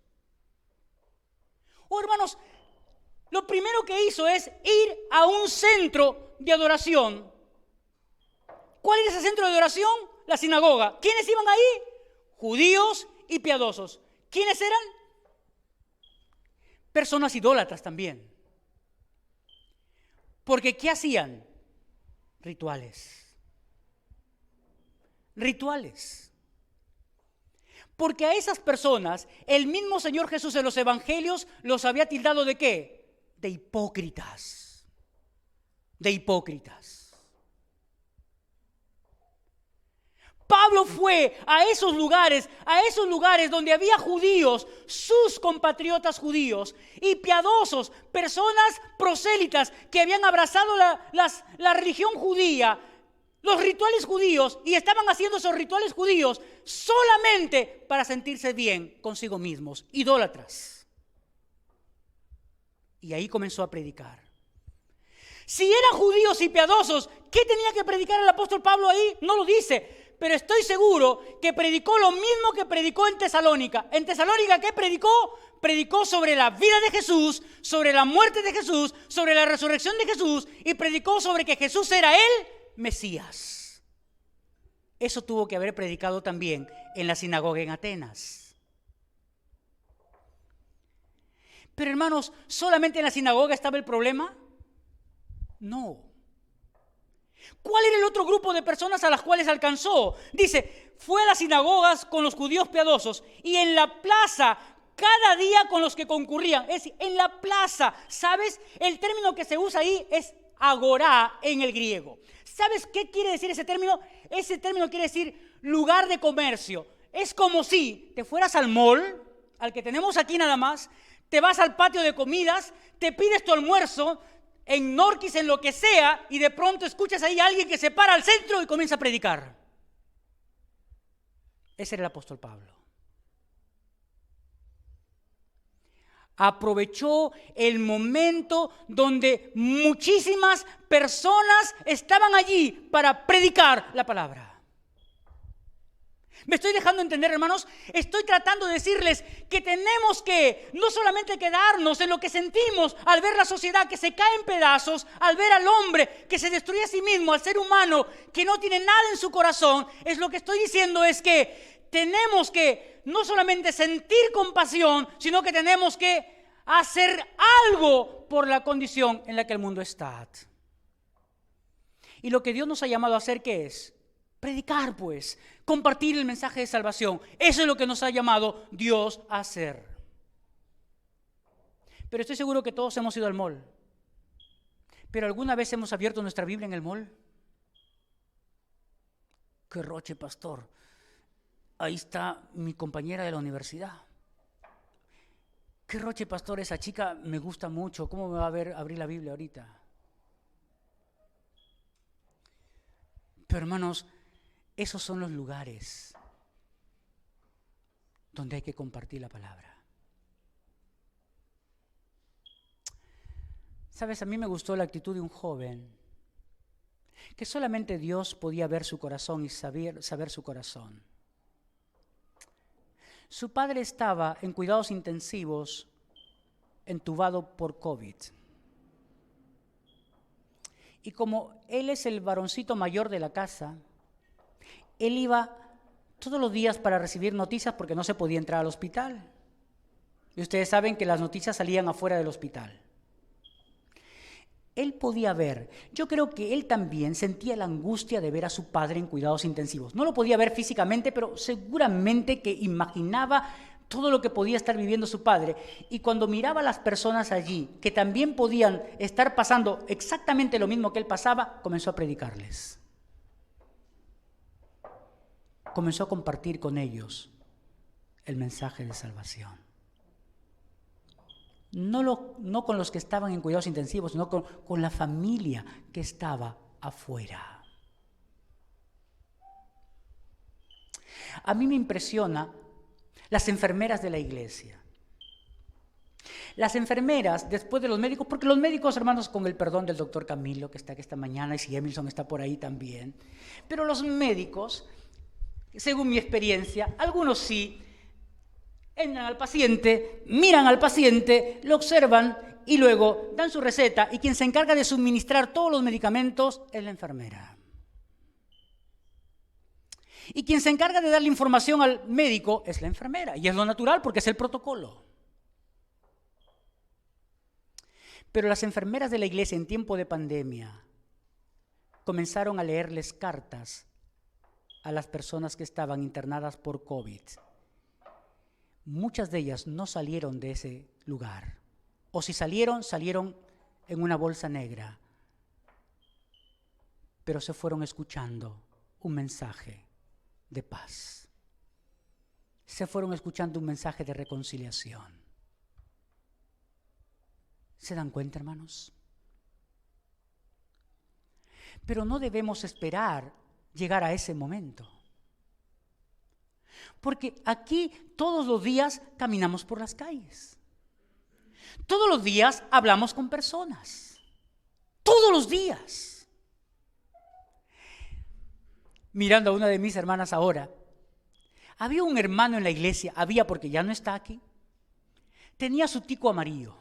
Oh, hermanos, lo primero que hizo es ir a un centro de adoración. ¿Cuál era ese centro de adoración? La sinagoga. ¿Quiénes iban ahí? Judíos y piadosos. ¿Quiénes eran? Personas idólatras también. Porque ¿qué hacían? Rituales. Porque a esas personas el mismo Señor Jesús en los evangelios los había tildado ¿de qué? De hipócritas. Pablo fue a esos lugares donde había judíos, sus compatriotas judíos y piadosos, personas prosélitas que habían abrazado la religión judía, los rituales judíos, y estaban haciendo esos rituales judíos solamente para sentirse bien consigo mismos, idólatras. Y ahí comenzó a predicar. Si eran judíos y piadosos, ¿qué tenía que predicar el apóstol Pablo ahí? No lo dice, pero estoy seguro que predicó lo mismo que predicó en Tesalónica. En Tesalónica, ¿qué predicó? Predicó sobre la vida de Jesús, sobre la muerte de Jesús, sobre la resurrección de Jesús, y predicó sobre que Jesús era el Mesías. Eso tuvo que haber predicado también en la sinagoga en Atenas. Pero hermanos, ¿solamente en la sinagoga estaba el problema? No. ¿Cuál era el otro grupo de personas a las cuales alcanzó? Dice, fue a las sinagogas con los judíos piadosos y en la plaza cada día con los que concurrían. Es decir, en la plaza, ¿sabes? El término que se usa ahí es agorá en el griego. ¿Sabes qué quiere decir ese término? Ese término quiere decir lugar de comercio. Es como si te fueras al mall, al que tenemos aquí nada más, te vas al patio de comidas, te pides tu almuerzo, en Norquis, en lo que sea, y de pronto escuchas ahí a alguien que se para al centro y comienza a predicar. Ese era el apóstol Pablo. Aprovechó el momento donde muchísimas personas estaban allí para predicar la palabra. ¿Me estoy dejando entender, hermanos? Estoy tratando de decirles que tenemos que no solamente quedarnos en lo que sentimos al ver la sociedad que se cae en pedazos, al ver al hombre que se destruye a sí mismo, al ser humano que no tiene nada en su corazón. Lo que estoy diciendo es que tenemos que no solamente sentir compasión, sino que tenemos que hacer algo por la condición en la que el mundo está. Y lo que Dios nos ha llamado a hacer, ¿qué es? Predicar, pues, compartir el mensaje de salvación. Eso es lo que nos ha llamado Dios a hacer. Pero estoy seguro que todos hemos ido al mall. ¿Pero alguna vez hemos abierto nuestra Biblia en el mall? ¡Qué roche, pastor! Ahí está mi compañera de la universidad. ¡Qué roche, pastor! Esa chica me gusta mucho. ¿Cómo me va a ver abrir la Biblia ahorita? Pero hermanos, esos son los lugares donde hay que compartir la palabra. Sabes, a mí me gustó la actitud de un joven que solamente Dios podía ver su corazón y saber su corazón. Su padre estaba en cuidados intensivos, entubado por COVID. Y como él es el varoncito mayor de la casa, él iba todos los días para recibir noticias porque no se podía entrar al hospital. Y ustedes saben que las noticias salían afuera del hospital. Él podía ver, yo creo que él también sentía la angustia de ver a su padre en cuidados intensivos. No lo podía ver físicamente, pero seguramente que imaginaba todo lo que podía estar viviendo su padre. Y cuando miraba a las personas allí, que también podían estar pasando exactamente lo mismo que él pasaba, comenzó a predicarles. Comenzó a compartir con ellos el mensaje de salvación. No con los que estaban en cuidados intensivos, sino con la familia que estaba afuera. A mí me impresiona las enfermeras de la iglesia. Las enfermeras, después de los médicos, porque los médicos, hermanos, con el perdón del doctor Camilo, que está aquí esta mañana, y si Emilson está por ahí también, pero los médicos, según mi experiencia, algunos sí, entran al paciente, miran al paciente, lo observan y luego dan su receta, y quien se encarga de suministrar todos los medicamentos es la enfermera. Y quien se encarga de darle información al médico es la enfermera, y es lo natural porque es el protocolo. Pero las enfermeras de la iglesia en tiempo de pandemia comenzaron a leerles cartas a las personas que estaban internadas por COVID. Muchas de ellas no salieron de ese lugar, o si salieron en una bolsa negra, pero se fueron escuchando un mensaje de paz. Se fueron escuchando un mensaje de reconciliación. ¿Se dan cuenta, hermanos? Pero no debemos esperar llegar a ese momento. Porque aquí todos los días caminamos por las calles. Todos los días hablamos con personas. Todos los días. mirando a una de mis hermanas ahora. Había un hermano en la iglesia, porque ya no está aquí, tenía su tico amarillo.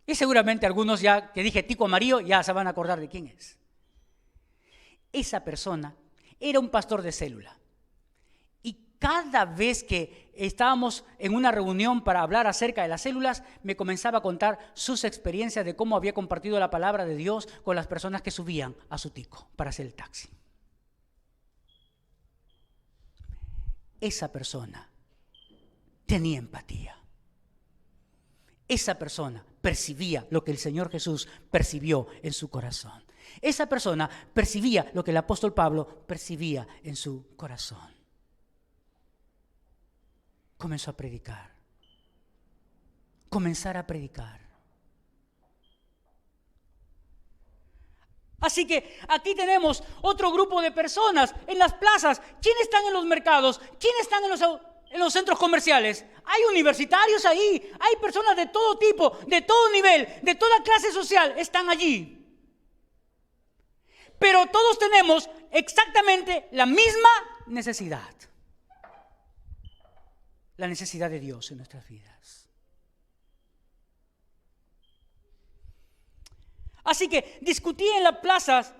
Y seguramente algunos ya que dije tico amarillo ya se van a acordar de quién es. Esa persona era un pastor de célula. Y cada vez que estábamos en una reunión para hablar acerca de las células, me comenzaba a contar sus experiencias de cómo había compartido la palabra de Dios con las personas que subían a su tico para hacer el taxi. Esa persona tenía empatía. Esa persona percibía lo que el Señor Jesús percibió en su corazón. Esa persona percibía lo que el apóstol Pablo percibía en su corazón. Comenzó a predicar. Comenzar a predicar. Así que aquí tenemos otro grupo de personas en las plazas. ¿Quiénes están en los mercados? ¿Quiénes están en los centros comerciales? Hay universitarios ahí, hay personas de todo tipo, de todo nivel, de toda clase social, están allí. Pero todos tenemos exactamente la misma necesidad. La necesidad de Dios en nuestras vidas. Así que discutí en las plazas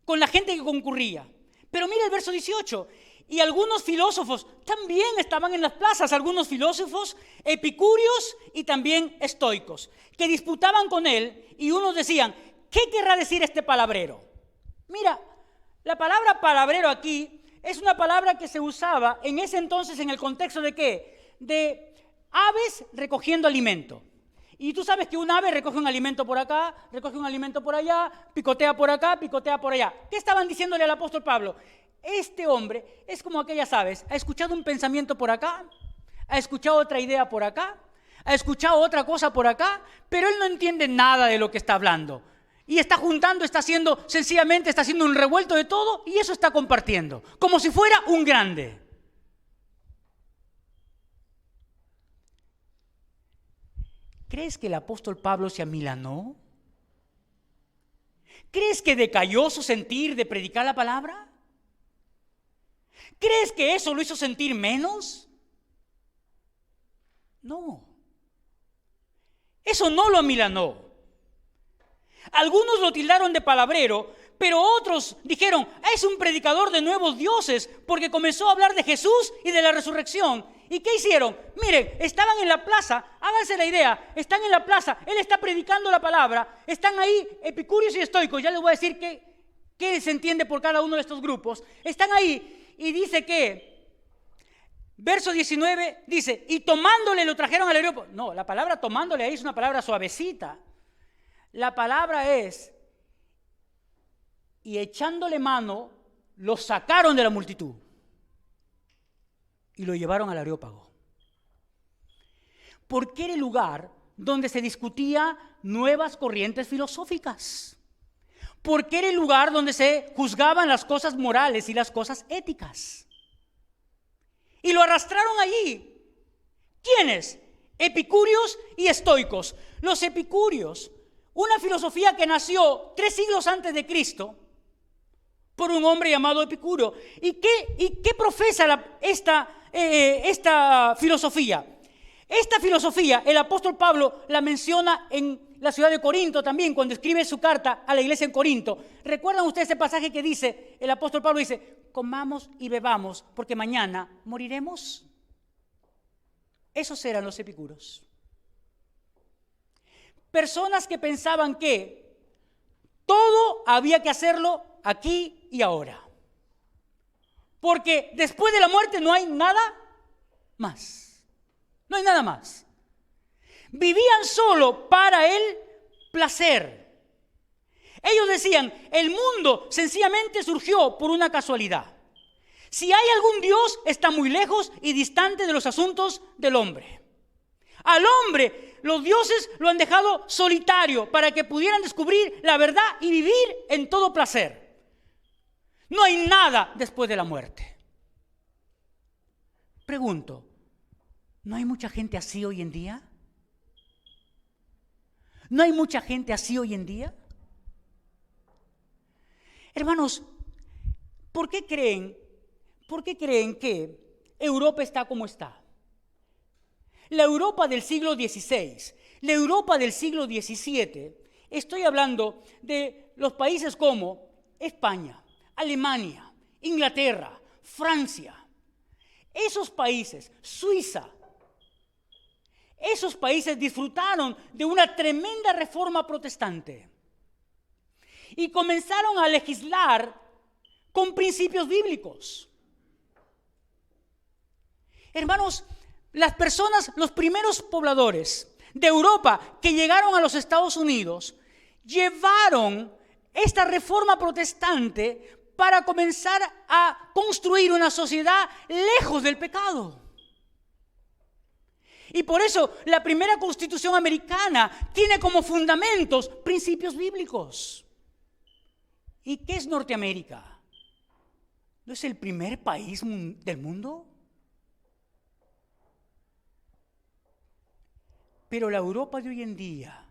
con la gente que concurría. Pero mira el verso 18. Y algunos filósofos también estaban en las plazas, algunos filósofos epicúreos y también estoicos, que disputaban con él y unos decían, ¿qué querrá decir este palabrero? Mira, la palabra palabrero aquí es una palabra que se usaba en ese entonces en el contexto de ¿qué? De aves recogiendo alimento. Y tú sabes que un ave recoge un alimento por acá, recoge un alimento por allá, picotea por acá, picotea por allá. ¿Qué estaban diciéndole al apóstol Pablo? Este hombre es como aquellas aves, ha escuchado un pensamiento por acá, ha escuchado otra idea por acá, ha escuchado otra cosa por acá, pero él no entiende nada de lo que está hablando. Y está juntando, sencillamente está haciendo un revuelto de todo y eso está compartiendo, como si fuera un grande. ¿Crees que el apóstol Pablo se amilanó? ¿Crees que decayó su sentir de predicar la palabra? ¿Crees que eso lo hizo sentir menos? No. Eso no lo amilanó. Algunos lo tildaron de palabrero, pero otros dijeron, es un predicador de nuevos dioses, porque comenzó a hablar de Jesús y de la resurrección. ¿Y qué hicieron? Miren, estaban en la plaza, háganse la idea, están en la plaza, él está predicando la palabra, están ahí epicúreos y estoicos, ya les voy a decir qué se entiende por cada uno de estos grupos. Están ahí y dice que, verso 19, dice, y tomándole lo trajeron al aeropuerto. No, la palabra tomándole ahí es una palabra suavecita. La palabra es, y echándole mano, lo sacaron de la multitud y lo llevaron al Areópago. Porque era el lugar donde se discutía nuevas corrientes filosóficas. Porque era el lugar donde se juzgaban las cosas morales y las cosas éticas. Y lo arrastraron allí. ¿Quiénes? Epicúreos y estoicos. Los epicúreos, una filosofía que nació 3 siglos antes de Cristo por un hombre llamado Epicuro. ¿Y qué profesa esta filosofía? Esta filosofía, el apóstol Pablo la menciona en la ciudad de Corinto también, cuando escribe su carta a la iglesia en Corinto. ¿Recuerdan ustedes ese pasaje que dice, el apóstol Pablo dice, comamos y bebamos porque mañana moriremos? Esos eran los epicuros. Personas que pensaban que todo había que hacerlo aquí y ahora. Porque después de la muerte no hay nada más. No hay nada más. Vivían solo para el placer. Ellos decían, el mundo sencillamente surgió por una casualidad. Si hay algún Dios, está muy lejos y distante de los asuntos del hombre. Al hombre, los dioses lo han dejado solitario para que pudieran descubrir la verdad y vivir en todo placer. No hay nada después de la muerte. Pregunto, ¿no hay mucha gente así hoy en día? ¿No hay mucha gente así hoy en día? Hermanos, ¿Por qué creen que Europa está como está? La Europa del siglo XVI, la Europa del siglo XVII, estoy hablando de los países como España, Alemania, Inglaterra, Francia, esos países, Suiza, esos países disfrutaron de una tremenda reforma protestante y comenzaron a legislar con principios bíblicos. Hermanos, las personas, los primeros pobladores de Europa que llegaron a los Estados Unidos, llevaron esta reforma protestante para comenzar a construir una sociedad lejos del pecado. Y por eso la primera Constitución americana tiene como fundamentos principios bíblicos. ¿Y qué es Norteamérica? ¿No es el primer país del mundo? Pero la Europa de hoy en día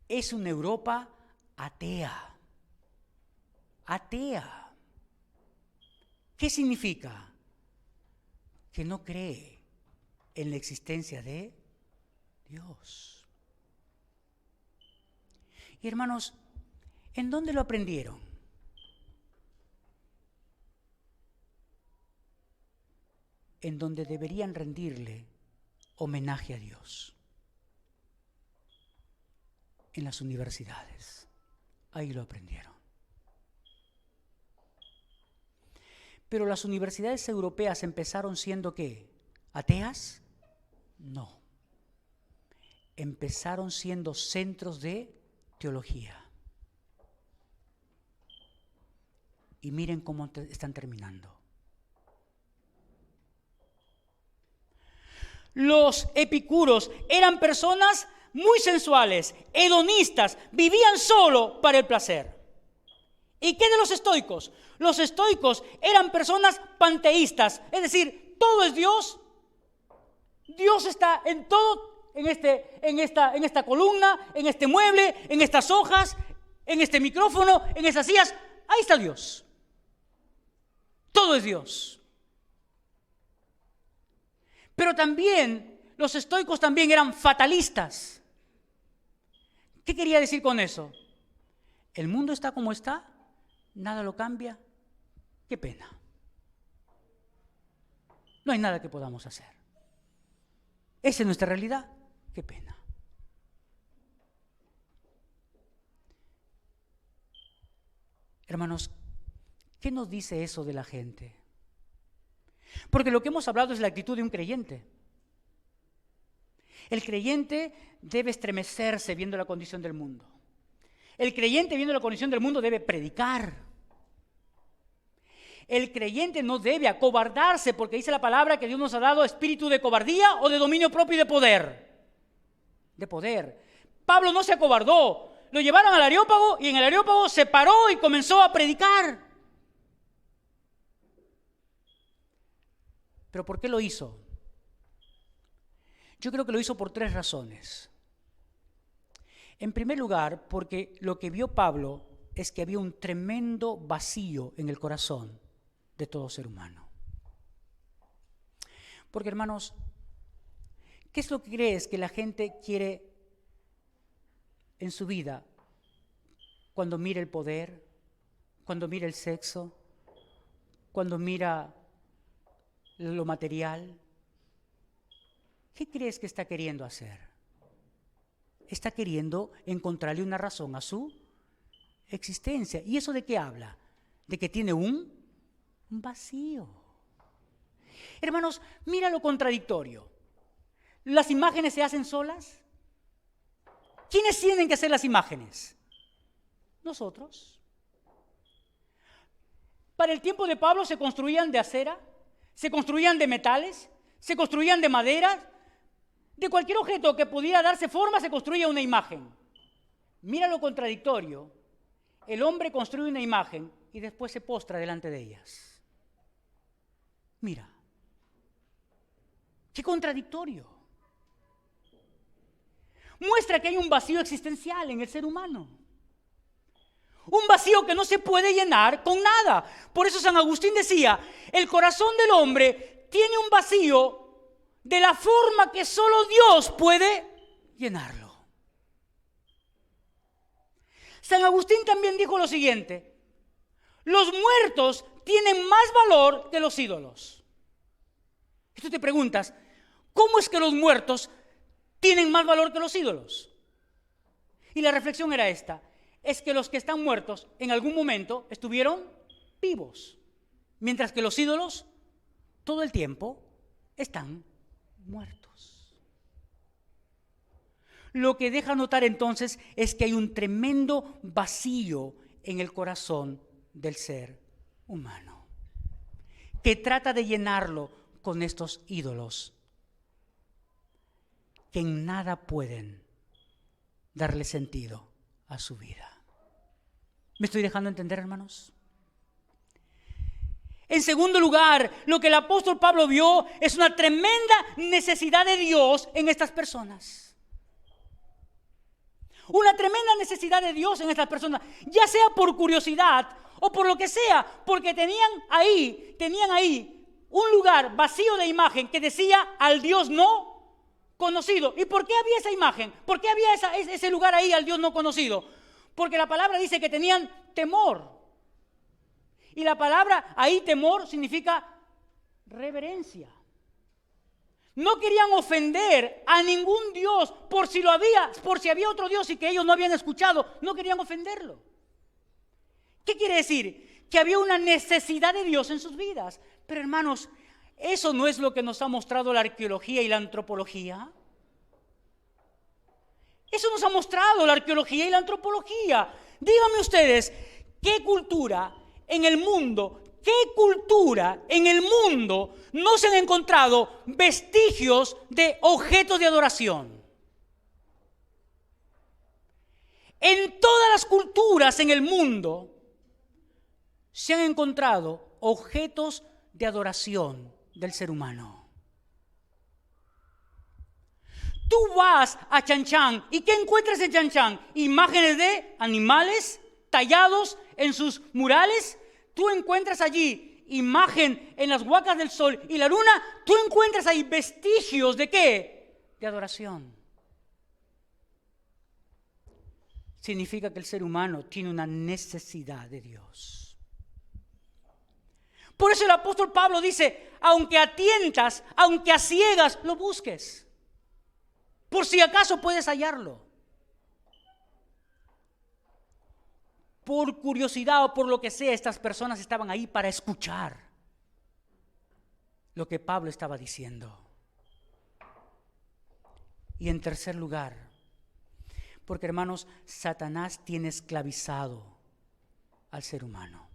es una Europa atea. Atea. ¿Qué significa? Que no cree en la existencia de Dios. Y hermanos, ¿en dónde lo aprendieron? En donde deberían rendirle homenaje a Dios. En las universidades. Ahí lo aprendieron. Pero las universidades europeas empezaron siendo ¿qué? ¿Ateas? No. Empezaron siendo centros de teología. Y miren cómo están terminando. Los epicuros eran personas muy sensuales, hedonistas, vivían solo para el placer. ¿Y qué de los estoicos? Los estoicos eran personas panteístas, es decir, todo es Dios. Dios está en todo, en esta columna, en este mueble, en estas hojas, en este micrófono, en estas sillas. Ahí está Dios. Todo es Dios. Pero también los estoicos también eran fatalistas. ¿Qué quería decir con eso? El mundo está como está, nada lo cambia. Qué pena. No hay nada que podamos hacer. Esa es nuestra realidad. Qué pena. Hermanos, ¿qué nos dice eso de la gente? Porque lo que hemos hablado es la actitud de un creyente. El creyente debe estremecerse viendo la condición del mundo. El creyente viendo la condición del mundo debe predicar. El creyente no debe acobardarse porque dice la palabra que Dios nos ha dado espíritu de cobardía o de dominio propio y de poder. De poder. Pablo no se acobardó. Lo llevaron al Areópago y en el Areópago se paró y comenzó a predicar. ¿Pero por qué lo hizo? Yo creo que lo hizo por 3 razones. En primer lugar, porque lo que vio Pablo es que había un tremendo vacío en el corazón de todo ser humano. Porque, hermanos, ¿qué es lo que crees que la gente quiere en su vida cuando mira el poder, cuando mira el sexo, cuando mira lo material? ¿Qué crees que está queriendo hacer? Está queriendo encontrarle una razón a su existencia. ¿Y eso de qué habla? De que tiene un vacío. Hermanos, mira lo contradictorio. ¿Las imágenes se hacen solas? ¿Quiénes tienen que hacer las imágenes? Nosotros. Para el tiempo de Pablo se construían de acera, se construían de metales, se construían de madera. De cualquier objeto que pudiera darse forma se construía una imagen. Mira lo contradictorio. El hombre construye una imagen y después se postra delante de ellas. Mira. Qué contradictorio. Muestra que hay un vacío existencial en el ser humano. Un vacío que no se puede llenar con nada. Por eso San Agustín decía, el corazón del hombre tiene un vacío de la forma que solo Dios puede llenarlo. San Agustín también dijo lo siguiente: los muertos tienen más valor que los ídolos. Y tú te preguntas, ¿cómo es que los muertos tienen más valor que los ídolos? Y la reflexión era esta: es que los que están muertos en algún momento estuvieron vivos, mientras que los ídolos todo el tiempo están muertos. Lo que deja notar entonces es que hay un tremendo vacío en el corazón del ser humano, que trata de llenarlo con estos ídolos que en nada pueden darle sentido a su vida. ¿Me estoy dejando entender, hermanos? En segundo lugar, lo que el apóstol Pablo vio es una tremenda necesidad de Dios en estas personas. Una tremenda necesidad de Dios en estas personas, ya sea por curiosidad o por lo que sea, porque tenían ahí un lugar vacío de imagen que decía al Dios no conocido. ¿Y por qué había esa imagen? ¿Por qué había ese lugar ahí al Dios no conocido? Porque la palabra dice que tenían temor. Y la palabra ahí, temor, significa reverencia. No querían ofender a ningún Dios por si había otro Dios y que ellos no habían escuchado. No querían ofenderlo. ¿Qué quiere decir? Que había una necesidad de Dios en sus vidas. Pero hermanos, ¿eso no es lo que nos ha mostrado la arqueología y la antropología? Eso nos ha mostrado la arqueología y la antropología. Díganme ustedes, ¿qué cultura en el mundo no se han encontrado vestigios de objetos de adoración? En todas las culturas en el mundo se han encontrado objetos de adoración del ser humano. Tú vas a Chan Chan y ¿qué encuentras en Chan Chan? Imágenes de animales tallados en sus murales. Tú encuentras allí imagen en las huacas del sol y la luna. Tú encuentras ahí vestigios ¿de qué? De adoración. Significa que el ser humano tiene una necesidad de Dios. Por eso el apóstol Pablo dice, aunque a tientas, aunque a ciegas, lo busques. Por si acaso puedes hallarlo. Por curiosidad o por lo que sea, estas personas estaban ahí para escuchar lo que Pablo estaba diciendo. Y en tercer lugar, porque hermanos, Satanás tiene esclavizado al ser humano.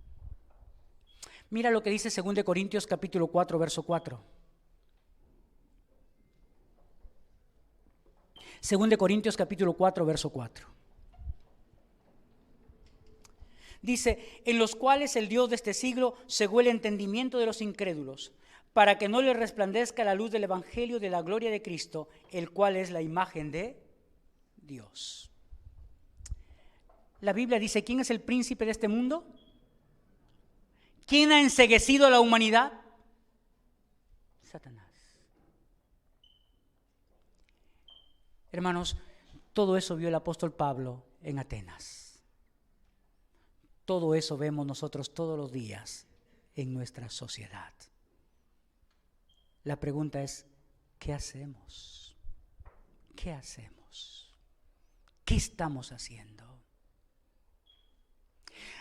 Mira lo que dice 2 Corintios capítulo 4, verso 4. 2 Corintios capítulo 4, verso 4. Dice, en los cuales el Dios de este siglo cegó el entendimiento de los incrédulos, para que no les resplandezca la luz del evangelio de la gloria de Cristo, el cual es la imagen de Dios. La Biblia dice, ¿quién es el príncipe de este mundo? ¿Quién ha enceguecido a la humanidad? Satanás. Hermanos, todo eso vio el apóstol Pablo en Atenas. Todo eso vemos nosotros todos los días en nuestra sociedad. La pregunta es, ¿qué hacemos? ¿Qué hacemos? ¿Qué estamos haciendo?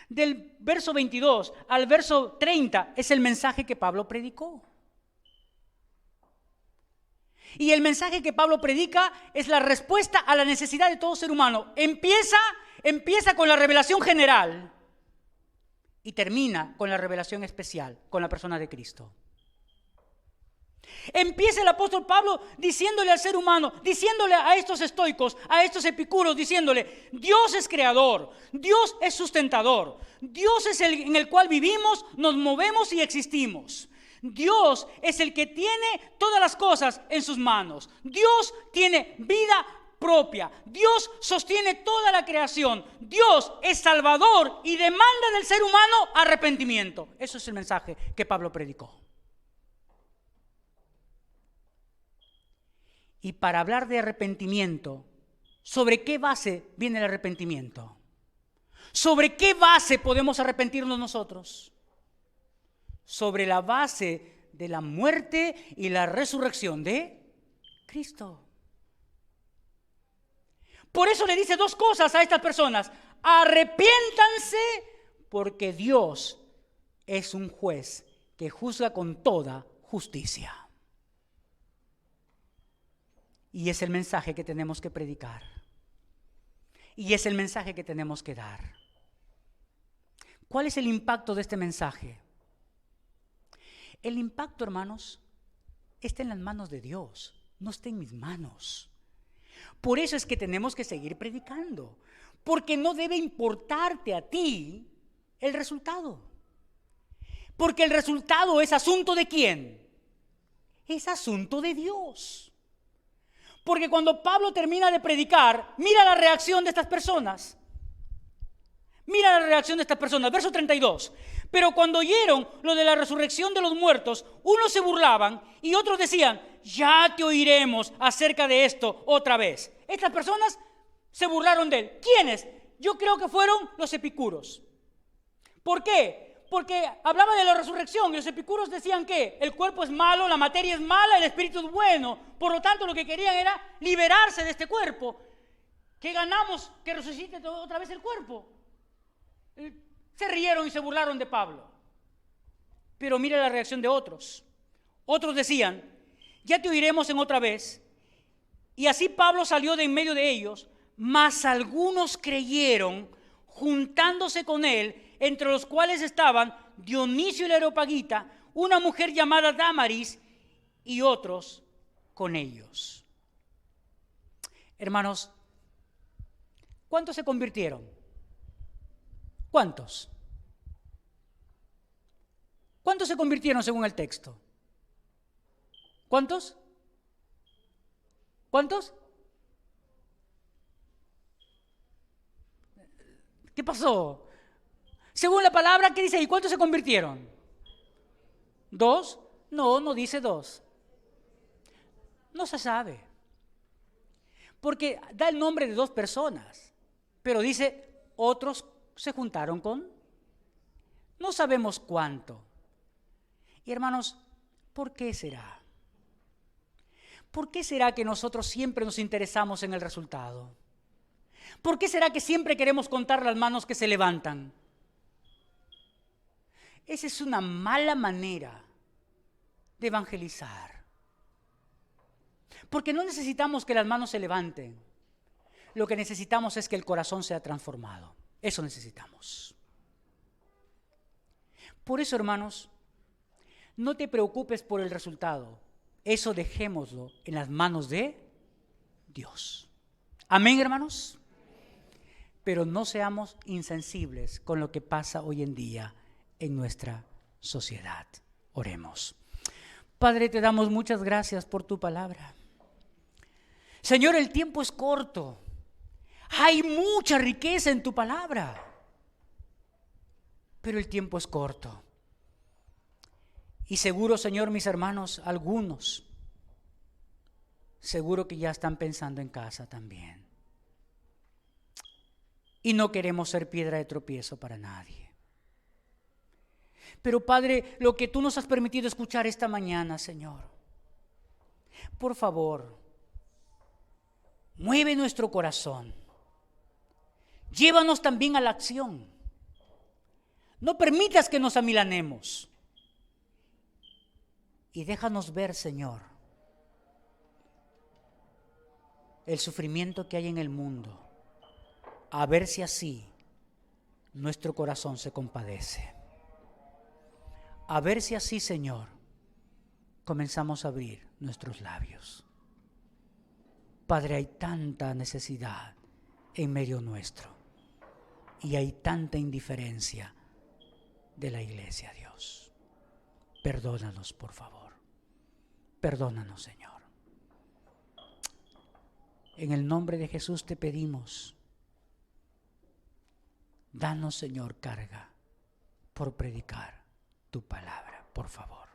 Del verso 22 al verso 30 es el mensaje que Pablo predicó. Y el mensaje que Pablo predica es la respuesta a la necesidad de todo ser humano. Empieza con la revelación general y termina con la revelación especial, con la persona de Cristo. Empieza el apóstol Pablo diciéndole al ser humano, diciéndole a estos estoicos, a estos epicuros, diciéndole, Dios es creador, Dios es sustentador, Dios es el en el cual vivimos, nos movemos y existimos. Dios es el que tiene todas las cosas en sus manos. Dios tiene vida propia. Dios sostiene toda la creación. Dios es salvador y demanda del ser humano arrepentimiento. Eso es el mensaje que Pablo predicó. Y para hablar de arrepentimiento, ¿sobre qué base viene el arrepentimiento? ¿Sobre qué base podemos arrepentirnos nosotros? Sobre la base de la muerte y la resurrección de Cristo. Por eso le dice dos cosas a estas personas: arrepiéntanse, porque Dios es un juez que juzga con toda justicia. Y es el mensaje que tenemos que predicar. Y es el mensaje que tenemos que dar. ¿Cuál es el impacto de este mensaje? El impacto, hermanos, está en las manos de Dios, no está en mis manos. Por eso es que tenemos que seguir predicando, porque no debe importarte a ti el resultado. Porque el resultado es asunto ¿de quién? Es asunto de Dios. Porque cuando Pablo termina de predicar, mira la reacción de estas personas. Mira la reacción de estas personas, verso 32. Pero cuando oyeron lo de la resurrección de los muertos, unos se burlaban y otros decían: ya te oiremos acerca de esto otra vez. Estas personas se burlaron de él. ¿Quiénes? Yo creo que fueron los epicuros. ¿Por qué? Porque hablaba de la resurrección y los epicuros decían que el cuerpo es malo, la materia es mala, el espíritu es bueno. Por lo tanto, lo que querían era liberarse de este cuerpo. ¿Qué ganamos que resucite otra vez el cuerpo? Se rieron y se burlaron de Pablo. Pero mira la reacción de otros. Otros decían: ya te oiremos en otra vez. Y así Pablo salió de en medio de ellos, mas algunos creyeron, juntándose con él, entre los cuales estaban Dionisio el Areopagita, una mujer llamada Dámaris, y otros con ellos. Hermanos, ¿cuántos se convirtieron? ¿Cuántos? ¿Cuántos se convirtieron según el texto? ¿Cuántos? ¿Cuántos? ¿Qué pasó? Según la palabra, ¿qué dice ahí? ¿Cuántos se convirtieron? ¿Dos? No dice dos. No se sabe. Porque da el nombre de dos personas, pero dice otros se juntaron con. No sabemos cuánto. Y hermanos, ¿por qué será? ¿Por qué será que nosotros siempre nos interesamos en el resultado? ¿Por qué será que siempre queremos contar las manos que se levantan? Esa es una mala manera de evangelizar. Porque no necesitamos que las manos se levanten. Lo que necesitamos es que el corazón sea transformado. Eso necesitamos. Por eso, hermanos, no te preocupes por el resultado. Eso dejémoslo en las manos de Dios. Amén, hermanos. Pero no seamos insensibles con lo que pasa hoy en día en nuestra sociedad. Oremos. Padre, te damos muchas gracias por tu palabra. Señor, el tiempo es corto. Hay mucha riqueza en tu palabra, pero el tiempo es corto. Y seguro, Señor, mis hermanos, algunos, seguro que ya están pensando en casa también. Y no queremos ser piedra de tropiezo para nadie. Pero Padre, lo que tú nos has permitido escuchar esta mañana, Señor, por favor, mueve nuestro corazón. Llévanos también a la acción. No permitas que nos amilanemos. Y déjanos ver, Señor, el sufrimiento que hay en el mundo, a ver si así nuestro corazón se compadece. A ver si así, Señor, comenzamos a abrir nuestros labios. Padre, hay tanta necesidad en medio nuestro y hay tanta indiferencia de la iglesia, Dios. Perdónanos, por favor. Perdónanos, Señor. En el nombre de Jesús te pedimos, danos, Señor, carga por predicar tu palabra, por favor.